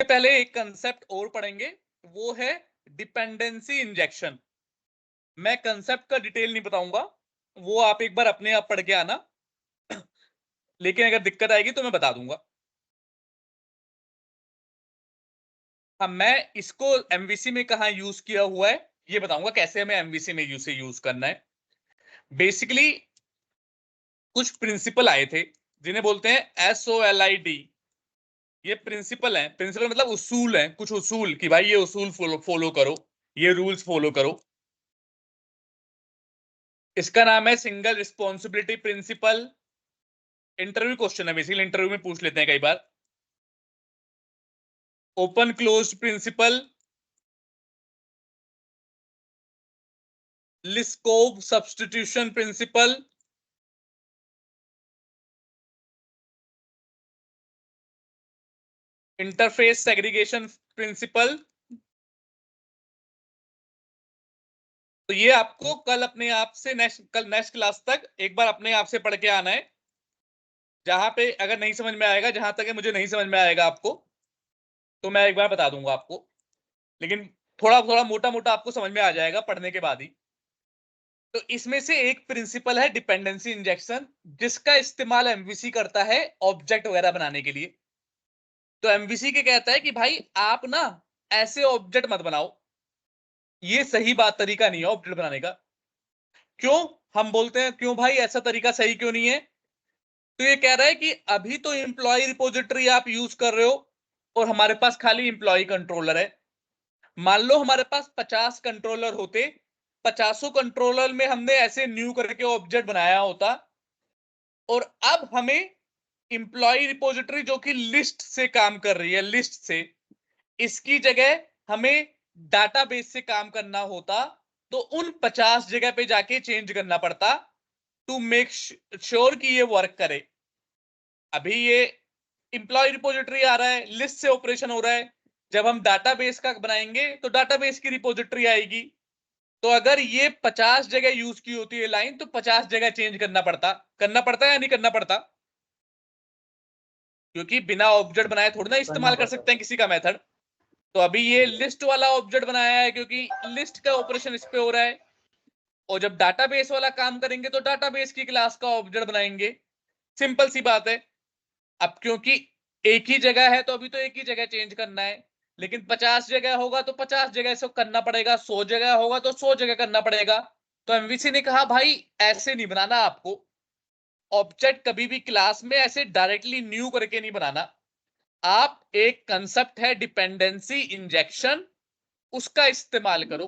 पहले एक कंसेप्ट और पढ़ेंगे, वो है डिपेंडेंसी इंजेक्शन। मैं कंसेप्ट का डिटेल नहीं बताऊंगा, वो आप एक बार अपने आप पढ़ के आना, लेकिन अगर दिक्कत आएगी तो मैं बता दूंगा। अब मैं इसको एमवीसी में कहा यूज किया हुआ है ये बताऊंगा, कैसे हमें एमवीसी में यूज करना है। बेसिकली कुछ प्रिंसिपल आए थे जिन्हें बोलते हैं SOLID। ये प्रिंसिपल है, प्रिंसिपल मतलब उसूल है, कुछ उसूल कि भाई ये उसूल फॉलो करो, ये रूल्स फॉलो करो। इसका नाम है single responsibility principle. Interview question है, बेसिकली इंटरव्यू में पूछ लेते हैं कई बार। Open closed principle, Liskov substitution principle, interface segregation principle. तो ये आपको कल अपने आप से नेक्स्ट क्लास तक एक बार अपने आप से पढ़ के आना है। जहां पे अगर नहीं समझ में आएगा, जहां तक मुझे नहीं समझ में आएगा आपको, तो मैं एक बार बता दूंगा आपको, लेकिन थोड़ा थोड़ा मोटा मोटा आपको समझ में आ जाएगा पढ़ने के बाद ही। तो इसमें से एक प्रिंसिपल है डिपेंडेंसी इंजेक्शन, जिसका इस्तेमाल एमवीसी करता है ऑब्जेक्ट वगैरह बनाने के लिए। तो एमवीसी के कहता है कि भाई आप ना ऐसे ऑब्जेक्ट मत बनाओ, ये सही बात तरीका नहीं है ऑब्जेक्ट बनाने का। क्यों? हम बोलते हैं क्यों भाई ऐसा तरीका सही क्यों नहीं है? तो ये कह रहा है कि अभी तो एम्प्लॉय रिपोजिटरी आप यूज कर रहे हो और हमारे पास खाली एम्प्लॉय कंट्रोलर है। मान लो हमारे पास 50 कंट्रोलर होते, 50 कंट्रोलर में हमने ऐसे न्यू करके ऑब्जेक्ट बनाया होता, और अब हमें एम्प्लॉय रिपोजिटरी जो कि लिस्ट से काम कर रही है, लिस्ट से, इसकी जगह हमें डाटाबेस से काम करना होता, तो उन 50 जगह पे जाके चेंज करना पड़ता टू मेक श्योर कि ये वर्क करे। अभी ये एम्प्लॉय रिपोजिटरी आ रहा है, लिस्ट से ऑपरेशन हो रहा है। जब हम डाटाबेस का बनाएंगे तो डाटाबेस की रिपोजिटरी आएगी। तो अगर ये 50 जगह यूज की होती है लाइन, तो 50 जगह चेंज करना पड़ता है या नहीं करना पड़ता? क्योंकि बिना ऑब्जेक्ट बनाए थोड़ी ना करना इस्तेमाल कर पड़ता सकते हैं किसी का मेथड। तो अभी ये लिस्ट वाला ऑब्जेक्ट बनाया है क्योंकि लिस्ट का ऑपरेशन इस पे हो रहा है, और जब डाटाबेस वाला काम करेंगे तो डाटाबेस की क्लास का ऑब्जेक्ट बनाएंगे। सिंपल सी बात है। अब क्योंकि एक ही जगह है तो अभी तो एक ही जगह चेंज करना है, लेकिन 50 जगह होगा तो 50 जगह से करना पड़ेगा, 100 जगह होगा तो 100 जगह करना पड़ेगा। तो एमवीसी ने कहा भाई ऐसे नहीं बनाना, आपको ऑब्जेक्ट कभी भी क्लास में ऐसे डायरेक्टली न्यू करके नहीं बनाना। आप एक कंसेप्ट है डिपेंडेंसी इंजेक्शन, उसका इस्तेमाल करो।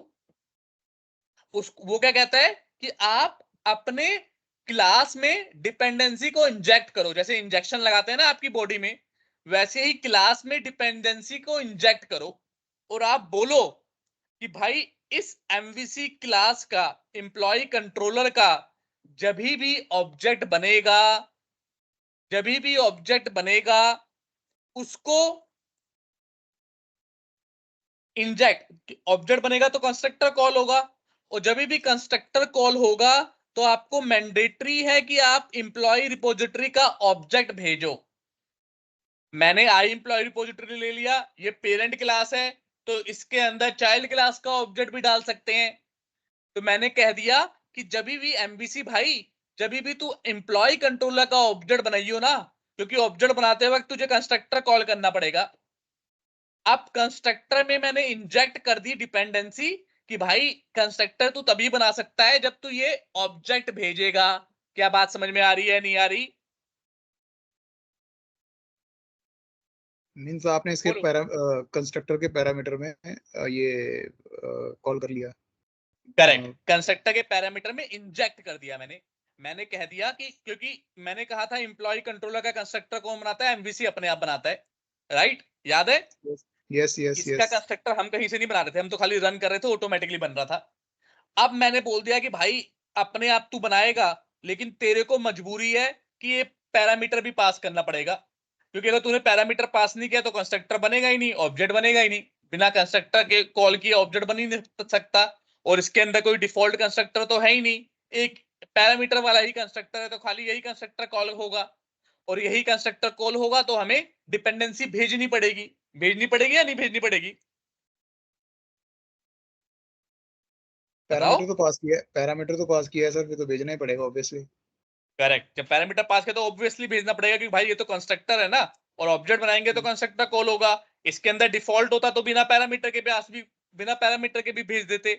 वो क्या कहता है कि आप अपने क्लास में डिपेंडेंसी को इंजेक्ट करो, जैसे इंजेक्शन लगाते हैं ना आपकी बॉडी में, वैसे ही क्लास में डिपेंडेंसी को इंजेक्ट करो। और आप बोलो कि भाई इस एमवीसी क्लास का, एम्प्लॉय कंट्रोलर का, जब भी ऑब्जेक्ट बनेगा, उसको इंजेक्ट, ऑब्जेक्ट बनेगा तो कंस्ट्रक्टर कॉल होगा, और जब भी कंस्ट्रक्टर कॉल होगा तो आपको मैंडेटरी है कि आप एम्प्लॉय रिपोजिटरी का ऑब्जेक्ट भेजो। मैंने आई एम्प्लॉय रिपोजिटरी ले लिया, ये पेरेंट क्लास है, तो इसके अंदर चाइल्ड क्लास का ऑब्जेक्ट भी डाल सकते हैं। तो मैंने कह दिया कि जब भी एमबीसी भाई, जब भी तू एम्प्लॉय कंट्रोलर का ऑब्जेक्ट बनाइयो ना, क्योंकि ऑब्जेक्ट बनाते वक्त तुझे कंस्ट्रक्टर कॉल करना पड़ेगा। अब कंस्ट्रक्टर में मैंने इंजेक्ट कर दी डिपेंडेंसी कि भाई कंस्ट्रक्टर तू तभी बना सकता है जब तू ये ऑब्जेक्ट भेजेगा। क्या बात समझ में आ रही है, नहीं आ रही? मीन्स आपने इसके बोलो। कंस्ट्रक्टर के पैरामीटर में ये कॉल कर लिया। करेक्ट, कंस्ट्रक्टर के पैरामीटर में इंजेक्ट कर दिया मैंने। मैंने कह दिया कि क्योंकि मैंने कहा था एम्प्लॉय कंट्रोलर का कंस्ट्रक्टर कौन बनाता है? एमवीसी अपने आप बनाता है, राइट? याद है? यस यस इसका यस। कंस्ट्रक्टर हम कहीं से नहीं बना रहे थे, हम तो खाली रन कर रहे थे, ऑटोमेटिकली बन रहा था। अब मैंने बोल दिया कि भाई अपने आप तू बनाएगा, लेकिन तेरे को मजबूरी है कि ये पैरामीटर भी पास करना पड़ेगा, क्योंकि अगर तूने पैरामीटर पास नहीं किया तो कंस्ट्रक्टर बनेगा ही नहीं, ऑब्जेक्ट बनेगा ही नहीं। बिना कंस्ट्रक्टर के कॉल किए ऑब्जेक्ट बन ही नहीं सकता, और इसके अंदर कोई डिफॉल्ट कंस्ट्रक्टर तो है ही नहीं। एक पैरामीटर वाला ही कंस्ट्रक्टर है, तो खाली यही कंस्ट्रक्टर कॉल होगा, और यही कंस्ट्रक्टर कॉल होगा तो हमें डिपेंडेंसी भेजनी पड़ेगी। भेजनी पड़ेगी या नहीं भेजनी पड़ेगी? बताओ। पैरामीटर तो पास किया है सर, फिर तो भेजना ही पड़ेगा ऑब्वियसली। करेक्ट, जब पैरामीटर पास किया तो ऑब्वियसली भेजना पड़ेगा, क्योंकि भाई ये तो कंस्ट्रक्टर है ना, और ऑब्जेक्ट बनाएंगे तो कंस्ट्रक्टर कॉल होगा। इसके अंदर डिफॉल्ट होता तो बिना पैरामीटर के भी भेज देते।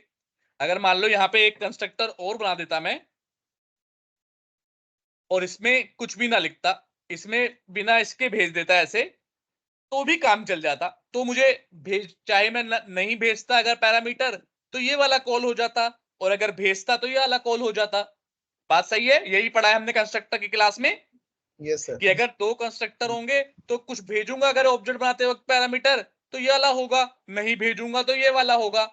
अगर मान लो यहाँ पे एक कंस्ट्रक्टर और बना देता मैं, और इसमें कुछ भी ना लिखता, इसमें बिना इसके भेज देता ऐसे, तो भी काम चल जाता। तो मुझे चाहे मैं नहीं भेजता अगर पैरामीटर, तो ये वाला कॉल हो जाता, और अगर भेजता तो ये वाला कॉल हो जाता। बात सही है? यही पढ़ा है हमने कंस्ट्रक्टर की क्लास में, यस सर। कि अगर दो कंस्ट्रक्टर होंगे तो कुछ भेजूंगा अगर ऑब्जेक्ट बनाते वक्त पैरामीटर, तो ये वाला होगा, नहीं भेजूंगा तो ये वाला होगा।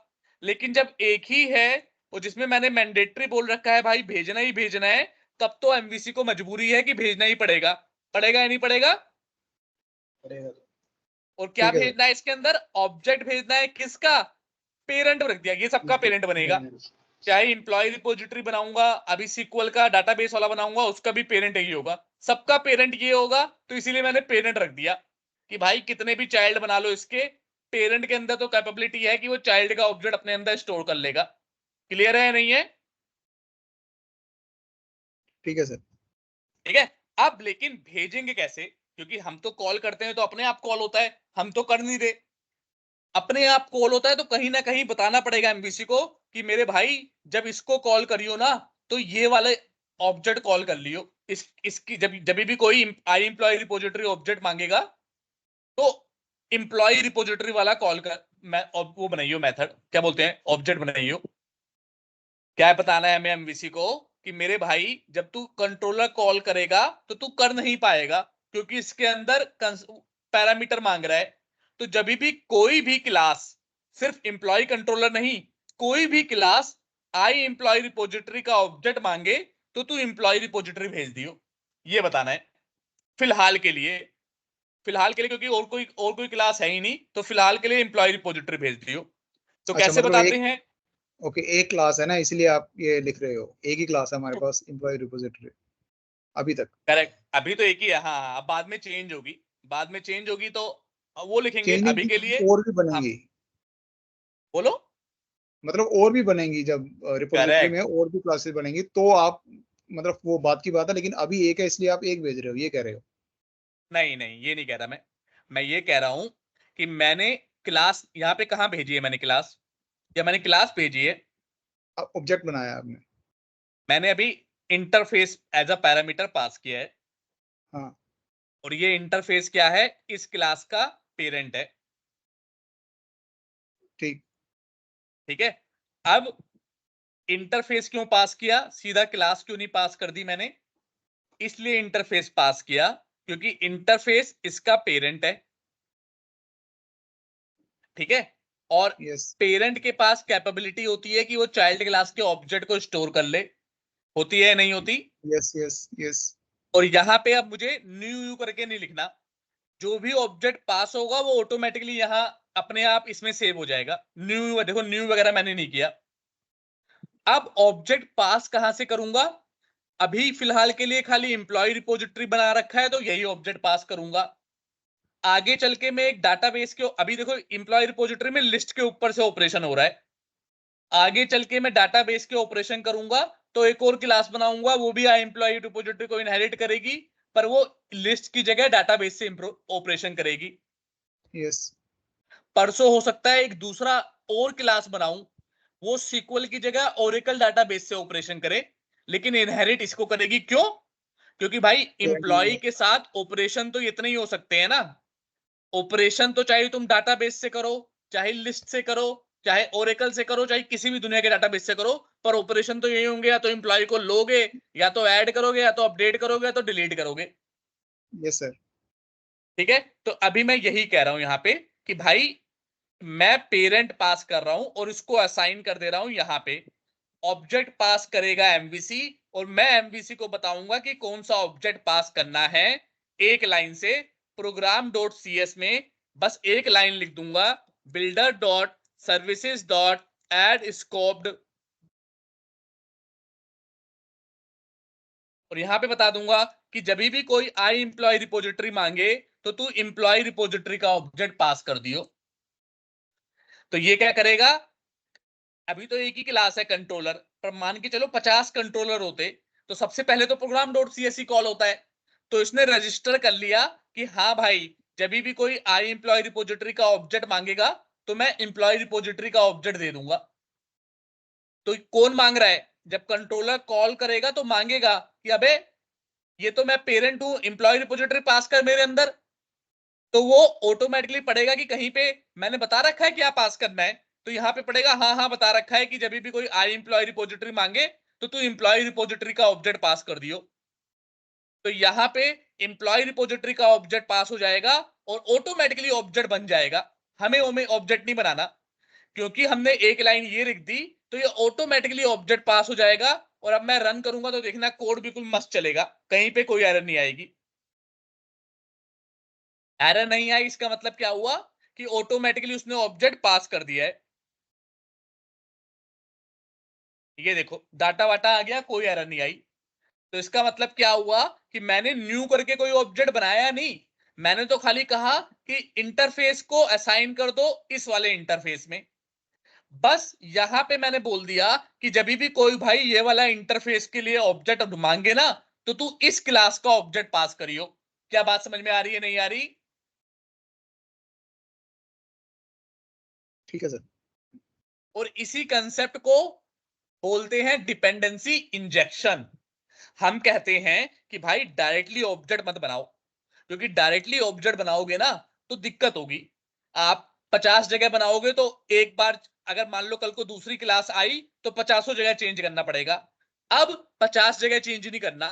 लेकिन जब एक ही है और जिसमें मैंने मैंडेटरी बोल रखा है भाई भेजना ही भेजना है, तब तो एमवीसी को मजबूरी है कि भेजना ही पड़ेगा। पड़ेगा या नहीं पड़ेगा? और क्या ठीक है भेजना है इसके अंदर? ऑब्जेक्ट भेजना है, किसका? पेरेंट रख दिया, ये सबका पेरेंट बनेगा। सर। चाहे इंप्लॉय रिपोजिटरी बनाऊंगा, अभी सीक्वल का डाटाबेस वाला बनाऊंगा, उसका भी पेरेंट यही होगा, सबका पेरेंट ये होगा। तो इसीलिए मैंने पेरेंट रख दिया कि भाई कितने भी चाइल्ड बना लो इसके, पेरेंट के अंदर तो कैपेबिलिटी है कि वो चाइल्ड का ऑब्जेक्ट अपने अंदर स्टोर कर लेगा। क्लियर है या नहीं है? ठीक है सर। ठीक है। अब लेकिन भेजेंगे कैसे? क्योंकि हम तो कॉल करते हैं तो अपने आप कॉल होता है, हम तो कर नहीं रहे। अपने आप कॉल होता है तो कहीं ना कहीं बताना पड़ेगा एमवीसी को कि मेरे भाई जब इसको कॉल करियो ना, तो ये वाले ऑब्जेक्ट कॉल कर लियो। इसकी जब जब भी कोई आई एम्प्लॉय रिपोजिटरी ऑब्जेक्ट मांगेगा, तो एम्प्लॉय रिपोजिटरी वाला कॉल कर वो बनाइयो, मेथड क्या बोलते हैं, ऑब्जेक्ट बनाइयो। क्या बताना है हमें एमवीसी को कि मेरे भाई जब तू कंट्रोलर कॉल करेगा तो तू कर नहीं पाएगा, क्योंकि इसके अंदर पैरामीटर मांग रहा है। तो जब भी कोई भी क्लास, सिर्फ एम्प्लॉय कंट्रोलर नहीं, कोई भी क्लास आई एम्प्लॉय रिपोजिटरी का ऑब्जेक्ट मांगे, तो तू एम्प्लॉय रिपोजिटरी भेज दियो। ये बताना है फिलहाल के लिए। फिलहाल के लिए, क्योंकि और कोई क्लास है ही नहीं, तो फिलहाल के लिए एम्प्लॉय रिपोजिटरी भेज दियो। तो अच्छा, कैसे मतलब बताते एक, हैं? ओके, एक क्लास है ना, इसलिए आप ये लिख रहे हो, एक ही क्लास है हमारे पास एम्प्लॉय रिपोजिटरी अभी तक। करेक्ट, अभी तो एक ही है। हाँ हाँ, अब बाद में चेंज होगी, बाद में चेंज होगी तो वो लिखेंगे। चेंजिंग अभी की के लिए और भी हम, बनेंगी, बोलो। मतलब और भी बनेंगी जब रिपोजिटरी में करेक्ट। और भी क्लासेस बनेंगी तो आप, मतलब वो बात की बात है, लेकिन अभी एक है इसलिए आप एक भेज रहे हो, ये कह रहे हो। नहीं नहीं, ये नहीं कह रहा मैं ये कह रहा हूं कि मैंने क्लास यहाँ पे कहाँ भेजी है, मैंने क्लास, या मैंने क्लास भेजी है? ऑब्जेक्ट बनाया आपने। मैंने अभी interface as a parameter pass किया है, हाँ। और ये इंटरफेस क्या है? इस क्लास का पेरेंट है। ठीक। ठीक है। अब इंटरफेस क्यों पास किया, सीधा क्लास क्यों नहीं पास कर दी मैंने? इसलिए इंटरफेस पास किया क्योंकि इंटरफेस इसका पेरेंट है। ठीक है। और यस। पेरेंट के पास कैपेबिलिटी होती है कि वो चाइल्ड क्लास के ऑब्जेक्ट को स्टोर कर ले। होती है नहीं होती? Yes yes yes. और यहां पे अब मुझे न्यू यू करके नहीं लिखना, जो भी ऑब्जेक्ट पास होगा वो ऑटोमेटिकली यहां अपने आप इसमें सेव हो जाएगा। न्यू, देखो न्यू वगैरह मैंने नहीं किया। अब ऑब्जेक्ट पास कहां से करूंगा? अभी फिलहाल के लिए खाली एम्प्लॉय रिपोजिटरी बना रखा है तो यही ऑब्जेक्ट पास करूंगा। आगे चल के मैं एक डाटाबेस के, अभी देखो एम्प्लॉय रिपोजिटरी में लिस्ट के ऊपर से ऑपरेशन हो रहा है, आगे चल के मैं डाटाबेस के ऑपरेशन करूंगा तो एक और क्लास बनाऊंगा, वो भी आई एम्प्लॉय रिपोजिटरी को इनहेरिट करेगी, पर वो लिस्ट की जगह डाटाबेस से ऑपरेशन करेगी। यस। परसों हो सकता है एक दूसरा और क्लास बनाऊं, वो सीक्वल की जगह ओरेकल डाटाबेस से ऑपरेशन करे, लेकिन इनहेरिट इसको करेगी। क्यों? क्योंकि भाई इंप्लॉय के साथ ऑपरेशन तो इतने ही हो सकते हैं ना। ऑपरेशन तो चाहे तुम डाटाबेस से करो, चाहे लिस्ट से करो, चाहे ओरेकल से करो, चाहे किसी भी दुनिया के डाटाबेस से करो, पर ऑपरेशन तो यही होंगे, या तो इंप्लॉय को लोगे, या तो ऐड करोगे, या तो अपडेट करोगे, या तो डिलीट करोगे। Yes sir. ठीक है। तो अभी मैं यही कह रहा हूं यहां पे कि भाई मैं पेरेंट पास कर रहा हूं और इसको असाइन कर दे रहा हूं यहां पे। ऑब्जेक्ट पास करेगा एमवीसी, और मैं एमवीसी को बताऊंगा कि कौन सा ऑब्जेक्ट पास करना है। एक लाइन से प्रोग्राम डॉट सी एस में बस एक लाइन लिख दूंगा, builder dot services dot add scoped, और यहां पे बता दूंगा कि जब भी कोई आई एम्प्लॉय रिपोजिटरी मांगे तो तू एम्प्लॉय रिपोजिटरी का ऑब्जेक्ट पास कर दियो। तो ये क्या करेगा, अभी तो एक ही क्लास है कंट्रोलर, पर मान के चलो 50 कंट्रोलर होते तो सबसे पहले तो प्रोग्राम डॉट सीएससी कॉल होता है। तो इसने रजिस्टर कर लिया कि हाँ भाई, जब भी कोई आई एम्प्लॉय रिपोजिटरी का ऑब्जेक्ट मांगेगा तो मैं एम्प्लॉय रिपोजिटरी का ऑब्जेक्ट दे दूंगा। तो कौन मांग रहा है, जब कंट्रोलर कॉल करेगा तो मांगेगा कि अबे ये तो मैं पेरेंट हूं, एम्प्लॉय रिपोजिटरी पास कर मेरे अंदर। तो वो ऑटोमेटिकली पढ़ेगा कि कहीं पे मैंने बता रखा है क्या पास करना है, तो यहाँ पे पढ़ेगा हाँ हाँ बता रखा है कि जब भी कोई आई एम्प्लॉय रिपोजिटरी मांगे तो तू एम्प्लॉय रिपोजिटरी का ऑब्जेक्ट पास कर दियो। तो यहाँ पे एम्प्लॉय रिपोजिटरी का ऑब्जेक्ट पास हो जाएगा और ऑटोमेटिकली ऑब्जेक्ट बन जाएगा। हमें ऑब्जेक्ट नहीं बनाना, क्योंकि हमने एक लाइन ये लिख दी तो ये ऑटोमेटिकली ऑब्जेक्ट पास हो जाएगा। और अब मैं रन करूंगा तो देखना कोड बिल्कुल मस्त चलेगा, कहीं पे कोई एरर नहीं आएगी। एरर नहीं आई इसका मतलब क्या हुआ कि ऑटोमेटिकली उसने ऑब्जेक्ट पास कर दिया है। ये देखो डाटा वाटा आ गया, कोई एरर नहीं आई। तो इसका मतलब क्या हुआ कि मैंने न्यू करके कोई ऑब्जेक्ट बनाया नहीं, मैंने तो खाली कहा कि इंटरफेस को असाइन कर दो इस वाले इंटरफेस में। बस यहां पे मैंने बोल दिया कि जब भी कोई भाई ये वाला इंटरफेस के लिए ऑब्जेक्ट मांगे ना तो तू इस क्लास का ऑब्जेक्ट पास करियो। क्या बात समझ में आ रही है, नहीं आ रही? ठीक है सर। और इसी कंसेप्ट को बोलते हैं डिपेंडेंसी इंजेक्शन। हम कहते हैं कि भाई डायरेक्टली ऑब्जेक्ट मत बनाओ, क्योंकि डायरेक्टली ऑब्जेक्ट बनाओगे ना तो दिक्कत होगी। आप 50 जगह बनाओगे तो एक बार अगर मान लो कल को दूसरी क्लास आई तो 50 जगह चेंज करना पड़ेगा। अब 50 जगह चेंज नहीं करना।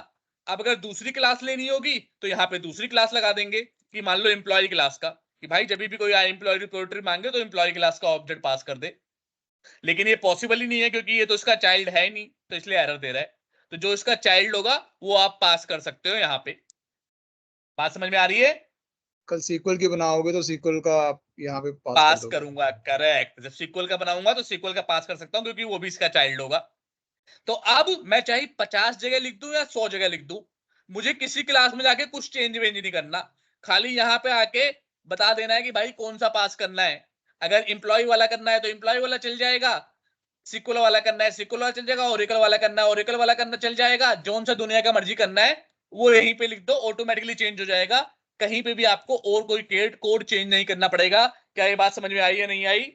अब अगर दूसरी क्लास लेनी होगी तो यहाँ पे दूसरी क्लास लगा देंगे कि मान लो एम्प्लॉय क्लास का, कि भाई जब भी कोई एम्प्लॉय रिपोजिटरी मांगे तो एम्प्लॉय क्लास का ऑब्जेक्ट पास कर दे। लेकिन ये पॉसिबल ही नहीं है क्योंकि ये तो इसका चाइल्ड है ही नहीं, तो इसलिए एरर दे रहा है। तो जो इसका चाइल्ड होगा वो आप पास कर सकते हो यहाँ पे। बात समझ में आ रही है? कल सीक्वल की बनाओगे तो सीक्वल का आप यहाँ पे पास कर पास दोगे। करूंगा, करेक्ट। जब सीक्वल का बनाऊंगा तो सीक्वल का पास कर सकता हूं क्योंकि वो भी इसका चाइल्ड होगा। तो अब मैं चाहे 50 जगह लिख दूं या 100 जगह लिख दूं, मुझे किसी क्लास में जाके कुछ चेंज वेंज नहीं करना। खाली यहाँ पे आके बता देना है कि भाई कौन सा पास करना है। अगर इंप्लॉय वाला करना है तो इंप्लॉय वाला चल जाएगा, सिक्वल वाला करना है सिक्वल वाला चल जाएगा, ओरेकल वाला करना है ओरेकल वाला करना चल जाएगा। जोन सा दुनिया का मर्जी करना है वो यहीं पे लिख दो, ऑटोमेटिकली चेंज हो जाएगा। कहीं पे भी आपको और कोई कोड चेंज नहीं करना पड़ेगा। क्या ये बात समझ में आई या नहीं आई?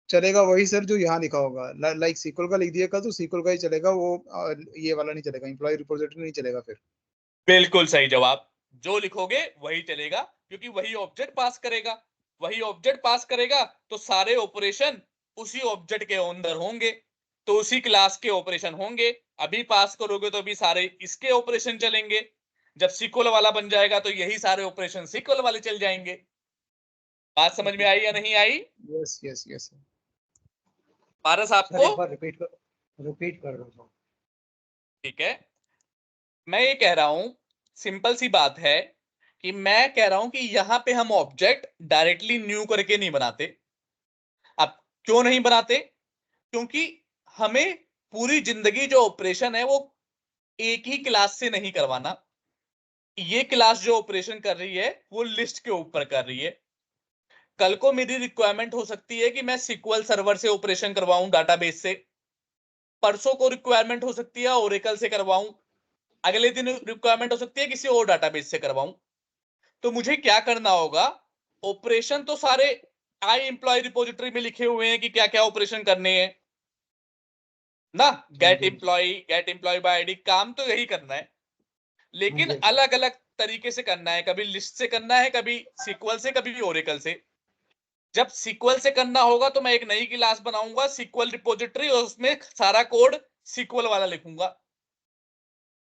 चलेगा वही सर जो यहाँ लिखा होगा, लाइक सीक्वल का लिख दिया कल तो सीक्वल का ही चलेगा वो, ये वाला नहीं चलेगा, एम्प्लॉय रिपोजिटरी नहीं चलेगा फिर। बिल्कुल सही जवाब। जो लिखोगे वही चलेगा क्योंकि वही ऑब्जेक्ट पास करेगा। वही ऑब्जेक्ट पास करेगा तो सारे ऑपरेशन उसी ऑब्जेक्ट के अंदर होंगे, तो उसी क्लास के ऑपरेशन होंगे। अभी पास करोगे तो अभी सारे इसके ऑपरेशन चलेंगे, जब सीक्वल वाला बन जाएगा तो यही सारे ऑपरेशन सीक्वल वाले चल जाएंगे। बात समझ में आई या नहीं आई? यस यस यस पारस सर, आपको? एक बार रिपीट कर दो। ठीक है, मैं ये कह रहा हूं, सिंपल सी बात है कि मैं कह रहा हूं कि यहां पे हम ऑब्जेक्ट डायरेक्टली न्यू करके नहीं बनाते। अब क्यों नहीं बनाते? क्योंकि हमें पूरी जिंदगी जो ऑपरेशन है वो एक ही क्लास से नहीं करवाना। ये क्लास जो ऑपरेशन कर रही है वो लिस्ट के ऊपर कर रही है। कल को मेरी रिक्वायरमेंट हो सकती है कि मैं सीक्वल सर्वर से ऑपरेशन करवाऊं डाटाबेस से, परसों को रिक्वायरमेंट हो सकती है ओरेकल से करवाऊं, अगले दिन रिक्वायरमेंट हो सकती है किसी और डाटाबेस से करवाऊं। तो मुझे क्या करना होगा, ऑपरेशन तो सारे आई एम्प्लॉय रिपोजिटरी में लिखे हुए हैं कि क्या क्या ऑपरेशन करने हैं ना। हाँ जी। गेट एम्प्लॉय बाय आईडी, काम तो यही करना है, हाँ लेकिन जी। अलग अलग तरीके से करना है। कभी लिस्ट से करना है, कभी सीक्वल से, कभी ओरेकल से। जब सीक्वल से करना होगा तो मैं एक नई क्लास बनाऊंगा सीक्वल रिपोजिटरी और उसमें सारा कोड सीक्वल वाला लिखूंगा।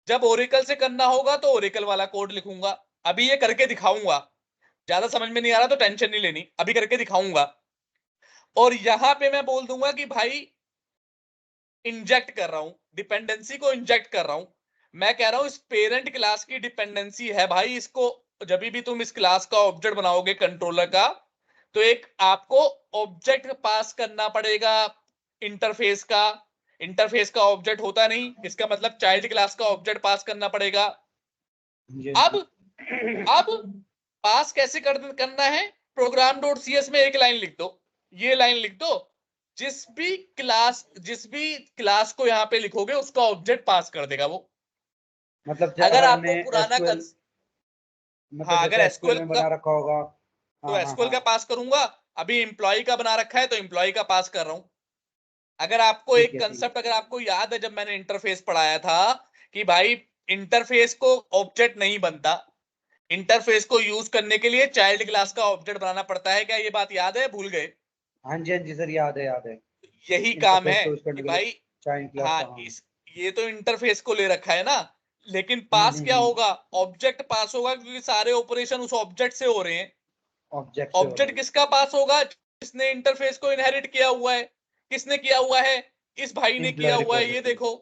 जब ओरेकल से करना होगा तो ओरेकल वाला कोड लिखूंगा। अभी ये करके दिखाऊंगा, ज्यादा समझ में नहीं आ रहा तो टेंशन नहीं लेनी, अभी करके दिखाऊंगा। और यहां पे मैं बोल दूंगा कि भाई इंजेक्ट कर रहा हूं, डिपेंडेंसी को इंजेक्ट कर रहा हूं। मैं कह रहा हूं इस पेरेंट क्लास की डिपेंडेंसी है भाई, इसको जब भी तुम इस क्लास का ऑब्जेक्ट बनाओगे कंट्रोलर का, तो एक आपको ऑब्जेक्ट पास करना पड़ेगा इंटरफेस का। इंटरफेस का ऑब्जेक्ट होता नहीं, इसका मतलब चाइल्ड क्लास का ऑब्जेक्ट पास करना पड़ेगा। जी अब अब पास कैसे करना है, प्रोग्राम डॉट सीएस में एक लाइन लिख दो, ये लाइन लिख दो, जिस भी क्लास को यहाँ पे लिखोगे उसका ऑब्जेक्ट पास कर देगा वो। मतलब अगर अगर आपको हमने पुराना एसक्यूएल, मतलब हाँ, अगर जैसे एसक्यूएल एसक्यूएल में का, बना रखा होगा। तो हाँ हाँ एसक्यूएल हाँ। का पास करूंगा। अभी एम्प्लॉय का बना रखा है तो एम्प्लॉय का पास कर रहा हूं। अगर आपको ठीक एक है ठीक कंसेप्ट, अगर आपको याद है जब मैंने इंटरफेस पढ़ाया था कि भाई इंटरफेस को ऑब्जेक्ट नहीं बनता, इंटरफेस को यूज करने के लिए चाइल्ड क्लास का ऑब्जेक्ट बनाना पड़ता है, क्या ये बात याद है, भूल गए? हाँ जी सर, याद है याद है। यही काम इंटरफेस है को यूज करने कि के लिए भाई, चाइल्ड क्लास हाँ, का, हाँ। इस ये तो इंटरफेस को ले रखा है ना, लेकिन पास क्या हम्म। होगा, ऑब्जेक्ट पास होगा, क्योंकि सारे ऑपरेशन उस ऑब्जेक्ट से हो रहे हैं। ऑब्जेक्ट से हो रहे ऑब्जेक्ट हैं। किसका पास होगा, जिसने इंटरफेस को इनहेरिट किया हुआ है। किसने किया हुआ है, इस भाई ने किया एम्प्लॉय हुआ है, ये रिपोजिटरी। देखो।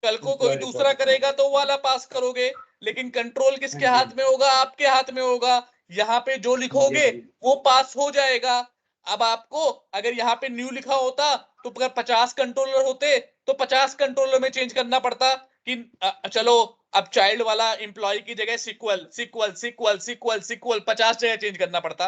कल को कोई एम्प्लॉय दूसरा रिपोजिटरी। करेगा तो वो वाला पास करोगे, लेकिन कंट्रोल हाँ किसके जी हाँ हाथ में होगा, आपके हाथ में होगा। यहाँ पे जो जी हाँ लिखोगे जी। वो पास हो जाएगा। अब आपको अगर यहाँ पे न्यू लिखा होता, तो अगर 50 कंट्रोलर होते तो 50 कंट्रोलर में चेंज करना पड़ता कि चलो अब चाइल्ड वाला एम्प्लॉय की जगह SQL SQL SQL SQL SQL 50 जगह चेंज करना पड़ता।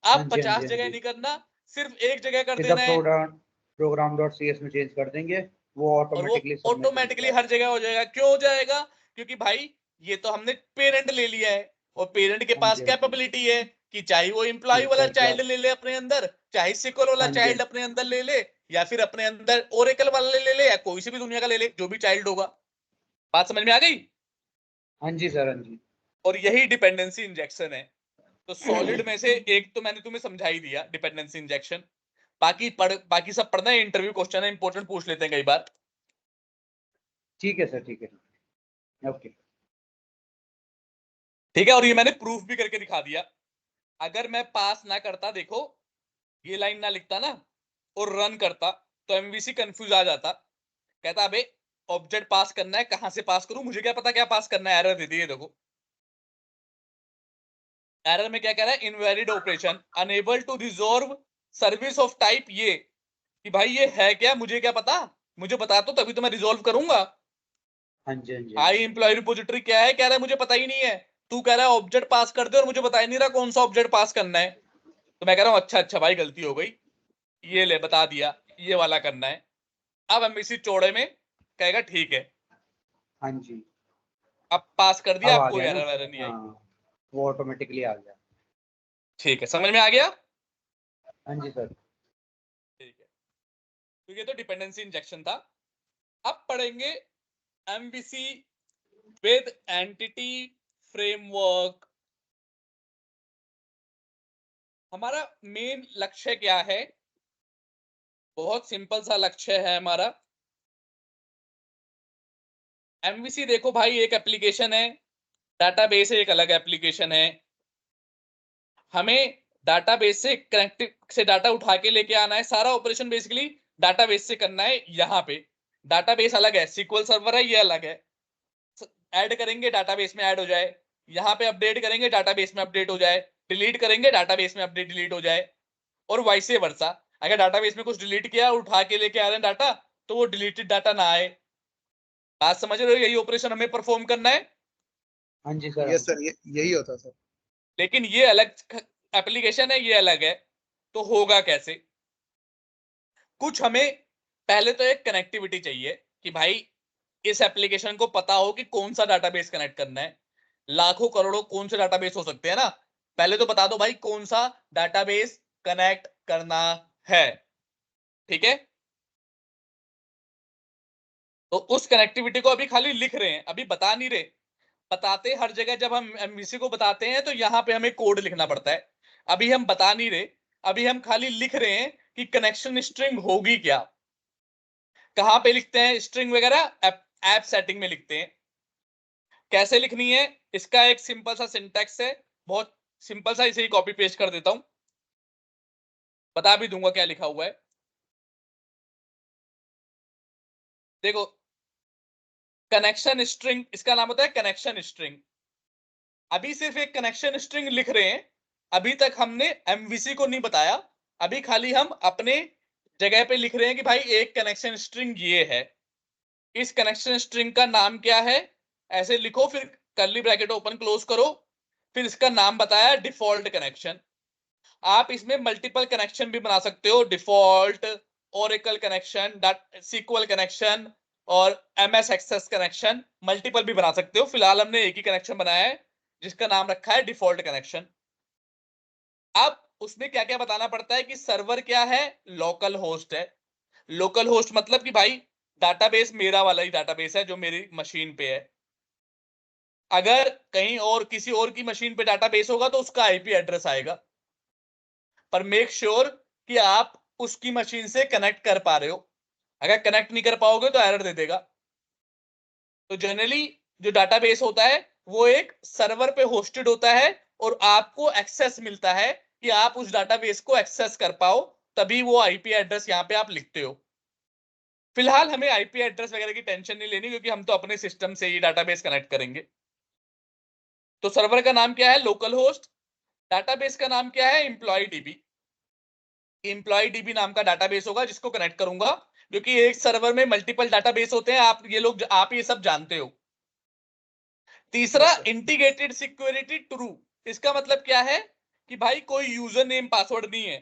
हाँ अब जी हाँ जी 50 हाँ जगह जी। नहीं करना, सिर्फ एक जगह कर सीधा देना है, program program dot C S में चेंज कर देंगे, वो और वो ऑटोमेटिकली सब में चेंज हो ऑटोमेटिकली जाएगा। हर जगह हो जाएगा। क्यों हो जाएगा, क्योंकि भाई ये तो हमने पेरेंट ले लिया है, और पेरेंट के हाँ पास जी हाँ जी। कैपेबिलिटी है कि चाहे वो एम्प्लॉय कि वाला चाइल्ड चाइल्ड क्लास। ले ले अपने अंदर, चाहे सिक्वल वाला हाँ जी चाइल्ड अपने अंदर ले ले, या फिर अपने अंदर ओरेकल वाला ले ले, या कोई सी भी दुनिया का ले ले, जो भी चाइल्ड होगा। बात समझ में आ गई? हाँ जी सर, हाँ जी। और यही डिपेंडेंसी इंजेक्शन है। तो सॉलिड में से एक तो मैंने तुम्हें समझा ही दिया, डिपेंडेंसी इंजेक्शन। बाकी सब पढ़ना है, इंटरव्यू क्वेश्चन है, इंपॉर्टेंट पूछ लेते हैं कई बार। ठीक है सर, ठीक है। ओके। ठीक है, और ये मैंने प्रूफ भी करके दिखा दिया। अगर मैं पास ना करता, देखो ये लाइन ना लिखता ना, और रन करता, तो एमवीसी कंफ्यूज आ जाता, कहता अबे ऑब्जेक्ट पास करना है, कहां से पास करूं, मुझे क्या पता क्या पास करना है, एरर दे दिए। देखो एरर में क्या कह रहा है, invalid operation, unable to resolve service of type ये, कि भाई ये है क्या, मुझे क्या पता, मुझे बता तो तभी तो मैं रिजॉल्व करूंगा। हाँ जी हाँ जी हाँ हाई जी। एम्प्लॉय रिपोजिटरी क्या है, कह रहा है मुझे पता ही नहीं है। तू कह रहा है ऑब्जेक्ट पास कर दे, और मुझे बता ही नहीं रहा कौन सा ऑब्जेक्ट पास करना है। तो मैं कह रहा हूं अच्छा अच्छा भाई, गलती हो गई, ये ले बता दिया, ये वाला करना है। अब एमबीसी चौड़े में कहेगा ठीक है, हाँ जी। अब पास कर दिया, अब अब आ कोई गया ना। एरर वैरर नहीं आई। हाँ, वो ऑटोमेटिकली आ गया। ठीक है, समझ में आ गया? हाँ जी सर। ठीक है, तो ये तो डिपेंडेंसी इंजेक्शन था। अब पढ़ेंगे एमबीसी विद एंटिटी फ्रेमवर्क। हमारा मेन लक्ष्य क्या है, बहुत सिंपल सा लक्ष्य है हमारा। एमवीसी देखो भाई, एक एप्लीकेशन है, डाटाबेस एक अलग एप्लीकेशन है। हमें डाटाबेस से कनेक्ट से डाटा उठा के लेके आना है, सारा ऑपरेशन बेसिकली डाटाबेस से करना है। यहाँ पे डाटाबेस अलग है, सीक्वल सर्वर है, ये अलग है। ऐड करेंगे डाटाबेस में ऐड हो जाए, यहाँ पे अपडेट करेंगे डाटाबेस में अपडेट हो जाए, डिलीट करेंगे डाटाबेस में अपडेट डिलीट हो जाए, और वाइसे वर्सा। अगर डाटाबेस में कुछ डिलीट किया, उठा के लेके आ रहे हैं डाटा, तो वो डिलीटेड डाटा ना आए। बात समझ रहे हो, यही ऑपरेशन हमें परफॉर्म करना है। हाँ जी सर, हाँ यस तो सर, यही होता सर। लेकिन ये अलग एप्लीकेशन है, ये अलग है, तो होगा कैसे? कुछ हमें पहले तो एक कनेक्टिविटी चाहिए, कि भाई इस एप्लीकेशन को पता हो कि कौन सा डाटाबेस कनेक्ट करना है। लाखों करोड़ों कौन से डाटाबेस हो सकते हैं ना, पहले तो बता दो भाई कौन सा डाटाबेस कनेक्ट करना है। ठीक है, तो उस कनेक्टिविटी को अभी खाली लिख रहे हैं, अभी बता नहीं रहे। बताते हर जगह जब हम एमवीसी को बताते हैं तो यहां पे हमें कोड लिखना पड़ता है। अभी हम बता नहीं रहे, अभी हम खाली लिख रहे हैं कि कनेक्शन स्ट्रिंग होगी क्या। कहां पे लिखते हैं स्ट्रिंग वगैरह, ऐप सेटिंग में लिखते हैं। कैसे लिखनी है, इसका एक सिंपल सा सिंटैक्स है, बहुत सिंपल सा, इसे ही कॉपी पेस्ट कर देता हूं, बता भी दूंगा क्या लिखा हुआ है। देखो, कनेक्शन स्ट्रिंग, इसका नाम होता है कनेक्शन स्ट्रिंग। अभी सिर्फ एक कनेक्शन स्ट्रिंग लिख रहे हैं, अभी तक हमने एमवीसी को नहीं बताया। अभी खाली हम अपने जगह पे लिख रहे हैं कि भाई एक कनेक्शन स्ट्रिंग ये है, इस कनेक्शन स्ट्रिंग का नाम क्या है, ऐसे लिखो, फिर कर्ली ब्रैकेट ओपन क्लोज करो, फिर इसका नाम बताया डिफॉल्ट कनेक्शन। आप इसमें मल्टीपल कनेक्शन भी बना सकते हो, default, Oracle connection, SQL connection और एमएस एक्सेस कनेक्शन, मल्टीपल भी बना सकते हो। फिलहाल हमने एक ही कनेक्शन बनाया है जिसका नाम रखा है डिफॉल्ट कनेक्शन। अब उसमें क्या क्या बताना पड़ता है कि सर्वर क्या है, लोकल होस्ट है। लोकल होस्ट मतलब कि भाई डाटाबेस मेरा वाला ही डाटाबेस है जो मेरी मशीन पे है। अगर कहीं और किसी और की मशीन पे डाटाबेस होगा तो उसका आईपी एड्रेस आएगा, पर मेक श्योर कि आप उसकी मशीन से कनेक्ट कर पा रहे हो। अगर कनेक्ट नहीं कर पाओगे तो एरर दे देगा। तो जनरली जो डाटाबेस होता है वो एक सर्वर पे होस्टेड होता है और आपको एक्सेस मिलता है कि आप उस डाटाबेस को एक्सेस कर पाओ, तभी वो आईपी एड्रेस यहां पे आप लिखते हो। फिलहाल हमें आईपी एड्रेस वगैरह की टेंशन नहीं लेनी क्योंकि हम तो अपने सिस्टम से ही डाटाबेस कनेक्ट करेंगे। तो सर्वर का नाम क्या है, लोकल होस्ट। डाटाबेस का नाम क्या है, एम्प्लॉय डीबी। एम्प्लॉय डीबी नाम का डाटाबेस होगा जिसको कनेक्ट करूंगा, क्योंकि एक सर्वर में मल्टीपल डाटाबेस होते हैं, आप ये सब जानते हो। तीसरा, yes sir. Integrated security true. इसका मतलब क्या है कि भाई कोई यूजर नेम पासवर्ड नहीं है।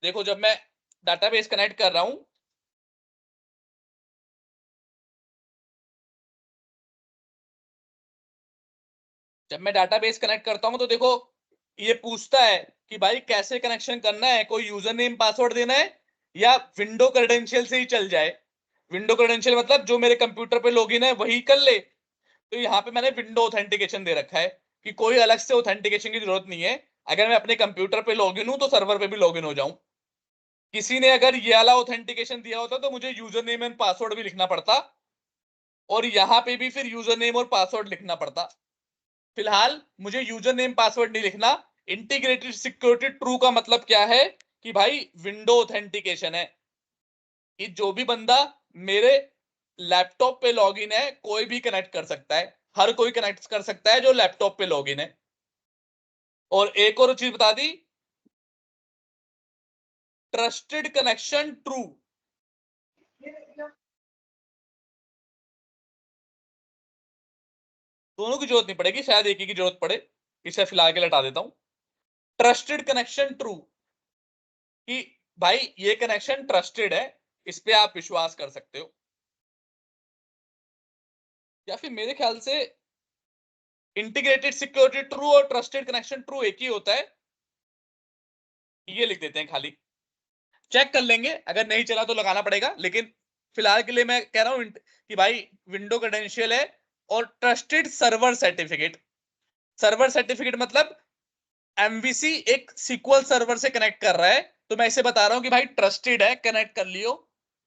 देखो जब मैं डाटाबेस कनेक्ट कर रहा हूं, जब मैं डाटाबेस कनेक्ट करता हूं तो देखो ये पूछता है कि भाई कैसे कनेक्शन करना है, कोई यूजर नेम पासवर्ड देना है या विंडो क्रेडेंशियल से ही चल जाए। विंडो क्रेडेंशियल मतलब जो मेरे कंप्यूटर पे लॉगिन है वही कर ले। तो यहाँ पे मैंने विंडो ऑथेंटिकेशन दे रखा है कि कोई अलग से ऑथेंटिकेशन की जरूरत नहीं है। अगर मैं अपने कंप्यूटर पे लॉगिन हूं तो सर्वर पे भी लॉगिन हो जाऊं। किसी ने अगर ये वाला ऑथेंटिकेशन दिया होता तो मुझे यूजर नेम एंड पासवर्ड भी लिखना पड़ता और यहाँ पे भी फिर यूजर नेम और पासवर्ड लिखना पड़ता। फिलहाल मुझे यूजर नेम पासवर्ड नहीं लिखना। इंटीग्रेटेड सिक्योरिटी ट्रू का मतलब क्या है कि भाई विंडो ऑथेंटिकेशन है कि जो भी बंदा मेरे लैपटॉप पे लॉगिन है कोई भी कनेक्ट कर सकता है, हर कोई कनेक्ट कर सकता है जो लैपटॉप पे लॉगिन है। और एक और चीज बता दी, ट्रस्टेड कनेक्शन ट्रू। दोनों की जरूरत नहीं पड़ेगी, शायद एक ही की जरूरत पड़े, इसे फिलहाल के लिए हटा देता हूं। ट्रस्टेड कनेक्शन ट्रू कि भाई ये कनेक्शन ट्रस्टेड है, इस पे आप विश्वास कर सकते हो। या फिर मेरे ख्याल से इंटीग्रेटेड सिक्योरिटी ट्रू और ट्रस्टेड कनेक्शन ट्रू एक ही होता है। ये लिख देते हैं खाली, चेक कर लेंगे, अगर नहीं चला तो लगाना पड़ेगा। लेकिन फिलहाल के लिए मैं कह रहा हूं कि भाई विंडो क्रेडेंशियल है और trusted server certificate. Server certificate मतलब एमवीसी एक सीक्वल सर्वर से कनेक्ट कर रहा है, तो मैं इसे बता रहा हूं कि भाई ट्रस्टेड है, कनेक्ट कर लियो,